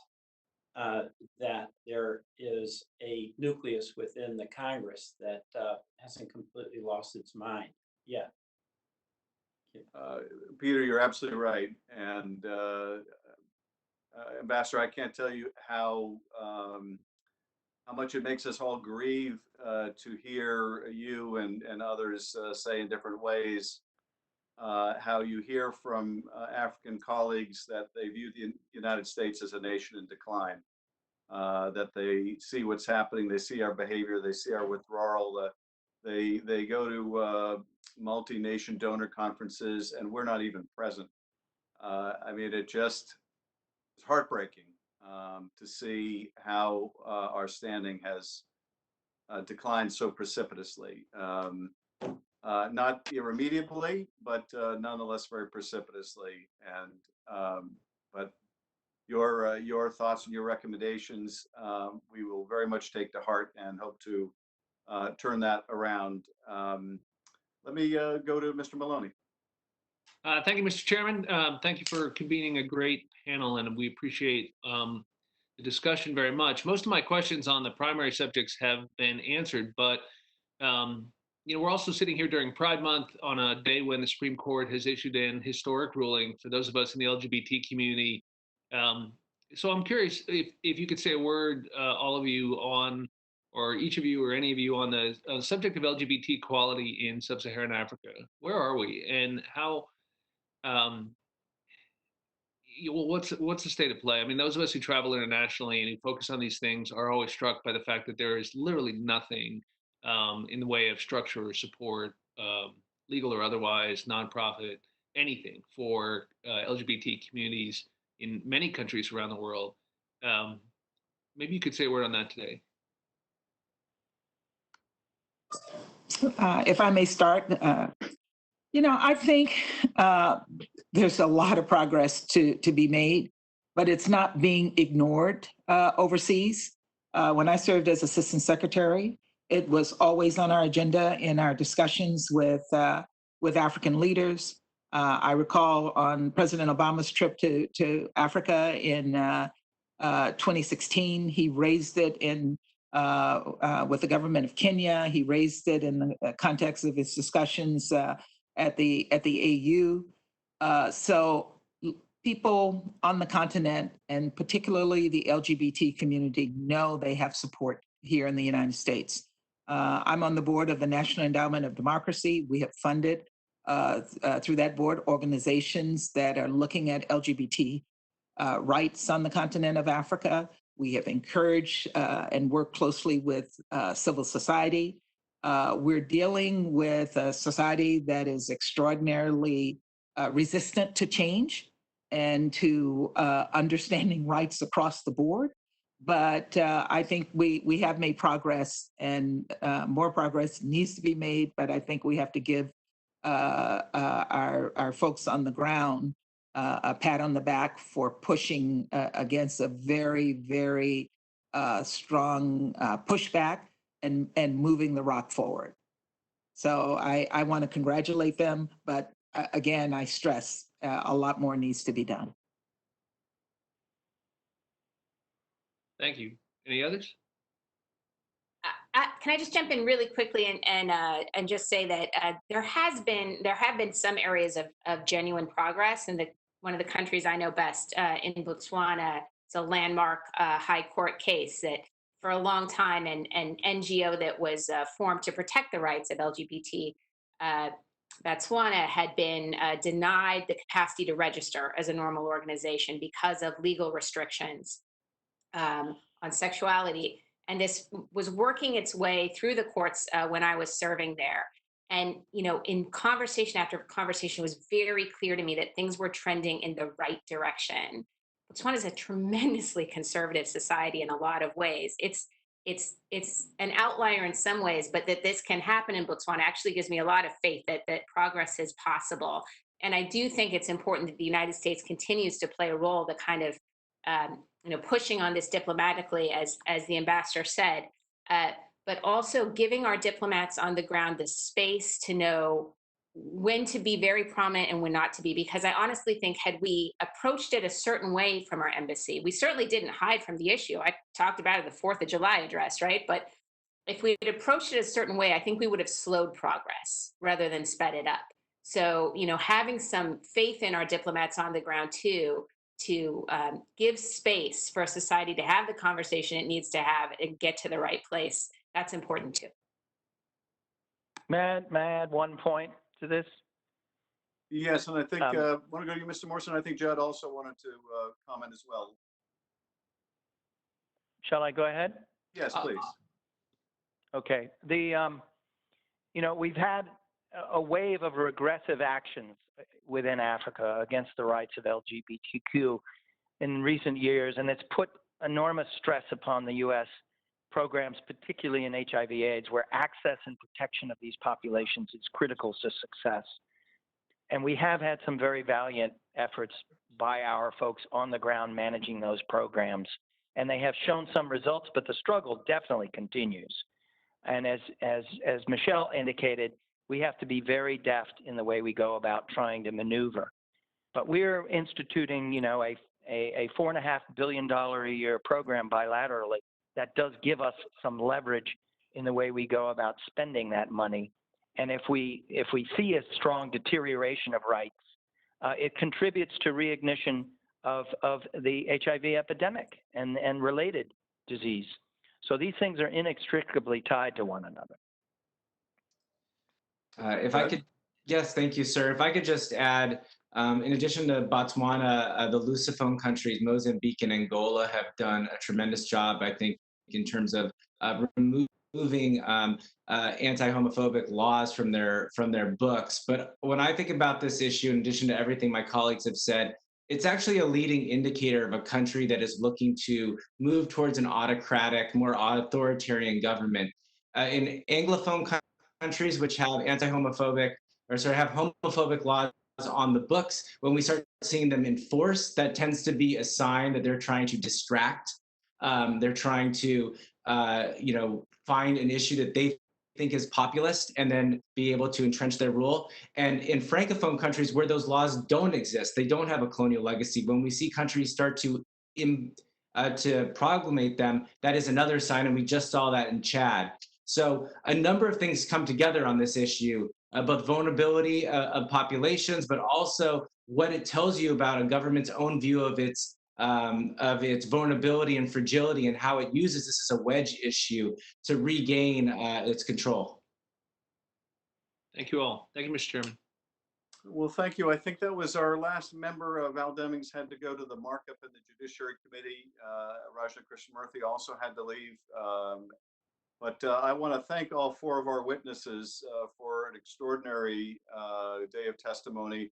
that there is a nucleus within the Congress that hasn't completely lost its mind yet. Peter, you're absolutely right. And Ambassador, I can't tell you how much it makes us all grieve to hear you and others say in different ways how you hear from African colleagues that they view the United States as a nation in decline, that they see what's happening, they see our behavior, they see our withdrawal, they go to multi-nation donor conferences and we're not even present. I mean, it's heartbreaking to see how our standing has declined so precipitously. Not irremediably, but nonetheless very precipitously. And but your thoughts and your recommendations, we will very much take to heart and hope to turn that around. Let me go to Mr. Maloney. Thank you, Mr. Chairman. Thank you for convening a great panel, and we appreciate the discussion very much. Most of my questions on the primary subjects have been answered, but we're also sitting here during Pride Month on a day when the Supreme Court has issued an historic ruling for those of us in the LGBT community. So I'm curious if you could say a word, all of you, on, or each of you or any of you, on the subject of LGBT equality in Sub-Saharan Africa. Where are we, and how? What's the state of play? I mean, those of us who travel internationally and who focus on these things are always struck by the fact that there is literally nothing in the way of structure or support, legal or otherwise, nonprofit, anything for LGBT communities in many countries around the world. Maybe you could say a word on that today. If I may start, I think there's a lot of progress to be made, but it's not being ignored overseas. When I served as Assistant Secretary, it was always on our agenda in our discussions with African leaders. I recall on President Obama's trip to Africa in 2016, he raised it with the government of Kenya. He raised it in the context of his discussions at the AU. So people on the continent, and particularly the LGBT community, know they have support here in the United States. I'm on the board of the National Endowment of Democracy. We have funded through that board organizations that are looking at LGBT rights on the continent of Africa. We have encouraged and worked closely with civil society. We're dealing with a society that is extraordinarily resistant to change and to understanding rights across the board. But I think we have made progress, and more progress needs to be made. But I think we have to give our folks on the ground a pat on the back for pushing against a very, very strong pushback and moving the rock forward. So I want to congratulate them, but again, I stress a lot more needs to be done. Thank you. Any others? Can I just jump in really quickly and just say that there have been some areas of genuine progress, and one of the countries I know best in Botswana, it's a landmark high court case that for a long time an NGO that was formed to protect the rights of LGBT Botswana had been denied the capacity to register as a normal organization because of legal restrictions on sexuality. And this was working its way through the courts when I was serving there. And, in conversation after conversation, it was very clear to me that things were trending in the right direction. Botswana is a tremendously conservative society in a lot of ways. It's an outlier in some ways, but that this can happen in Botswana actually gives me a lot of faith that progress is possible. And I do think it's important that the United States continues to play a role, the kind of pushing on this diplomatically, as the ambassador said, but also giving our diplomats on the ground the space to know when to be very prominent and when not to be. Because I honestly think had we approached it a certain way from our embassy, we certainly didn't hide from the issue. I talked about it at the 4th of July address, right? But if we had approached it a certain way, I think we would have slowed progress rather than sped it up. So, having some faith in our diplomats on the ground too, to give space for a society to have the conversation it needs to have and get to the right place, that's important too. May I add one point to this? Yes, and I think, want to go to you, Mr. Morrison? I think Judd also wanted to comment as well. Shall I go ahead? Yes, please. Okay. We've had a wave of regressive actions within Africa against the rights of LGBTQ in recent years, and it's put enormous stress upon the U.S. programs, particularly in HIV/AIDS, where access and protection of these populations is critical to success. And we have had some very valiant efforts by our folks on the ground managing those programs, and they have shown some results, but the struggle definitely continues. And as Michelle indicated, we have to be very deft in the way we go about trying to maneuver. But we're instituting, a $4.5 billion a year program bilaterally that does give us some leverage in the way we go about spending that money. And if we see a strong deterioration of rights, it contributes to reignition of the HIV epidemic and related disease. So these things are inextricably tied to one another. If I could, yes, thank you, sir. If I could just add, in addition to Botswana, the Lusophone countries, Mozambique and Angola, have done a tremendous job, I think, in terms of removing anti-homophobic laws from their books. But when I think about this issue, in addition to everything my colleagues have said, it's actually a leading indicator of a country that is looking to move towards an autocratic, more authoritarian government. In Anglophone countries, which have anti-homophobic have homophobic laws on the books, when we start seeing them enforced, that tends to be a sign that they're trying to distract. They're trying to, find an issue that they think is populist and then be able to entrench their rule. And in Francophone countries where those laws don't exist, they don't have a colonial legacy. When we see countries start to proclamate them, that is another sign, and we just saw that in Chad. So a number of things come together on this issue, both vulnerability of populations, but also what it tells you about a government's own view of its vulnerability and fragility, and how it uses this as a wedge issue to regain its control. Thank you all. Thank you, Mr. Chairman. Well, thank you. I think that was our last member. Val Demings had to go to the markup in the Judiciary Committee. Rajna Krishnamurthy also had to leave. But I want to thank all four of our witnesses for an extraordinary day of testimony.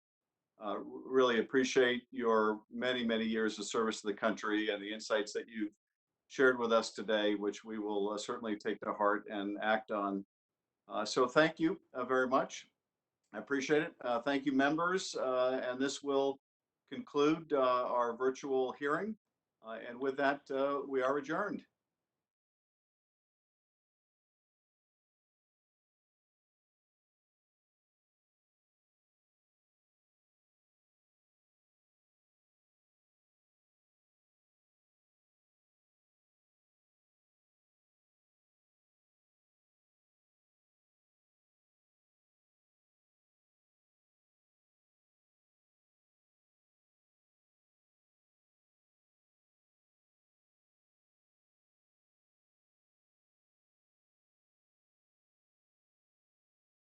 Really appreciate your many, many years of service to the country and the insights that you've shared with us today, which we will certainly take to heart and act on. So thank you very much. I appreciate it. Thank you, members. And this will conclude our virtual hearing. And with that, we are adjourned.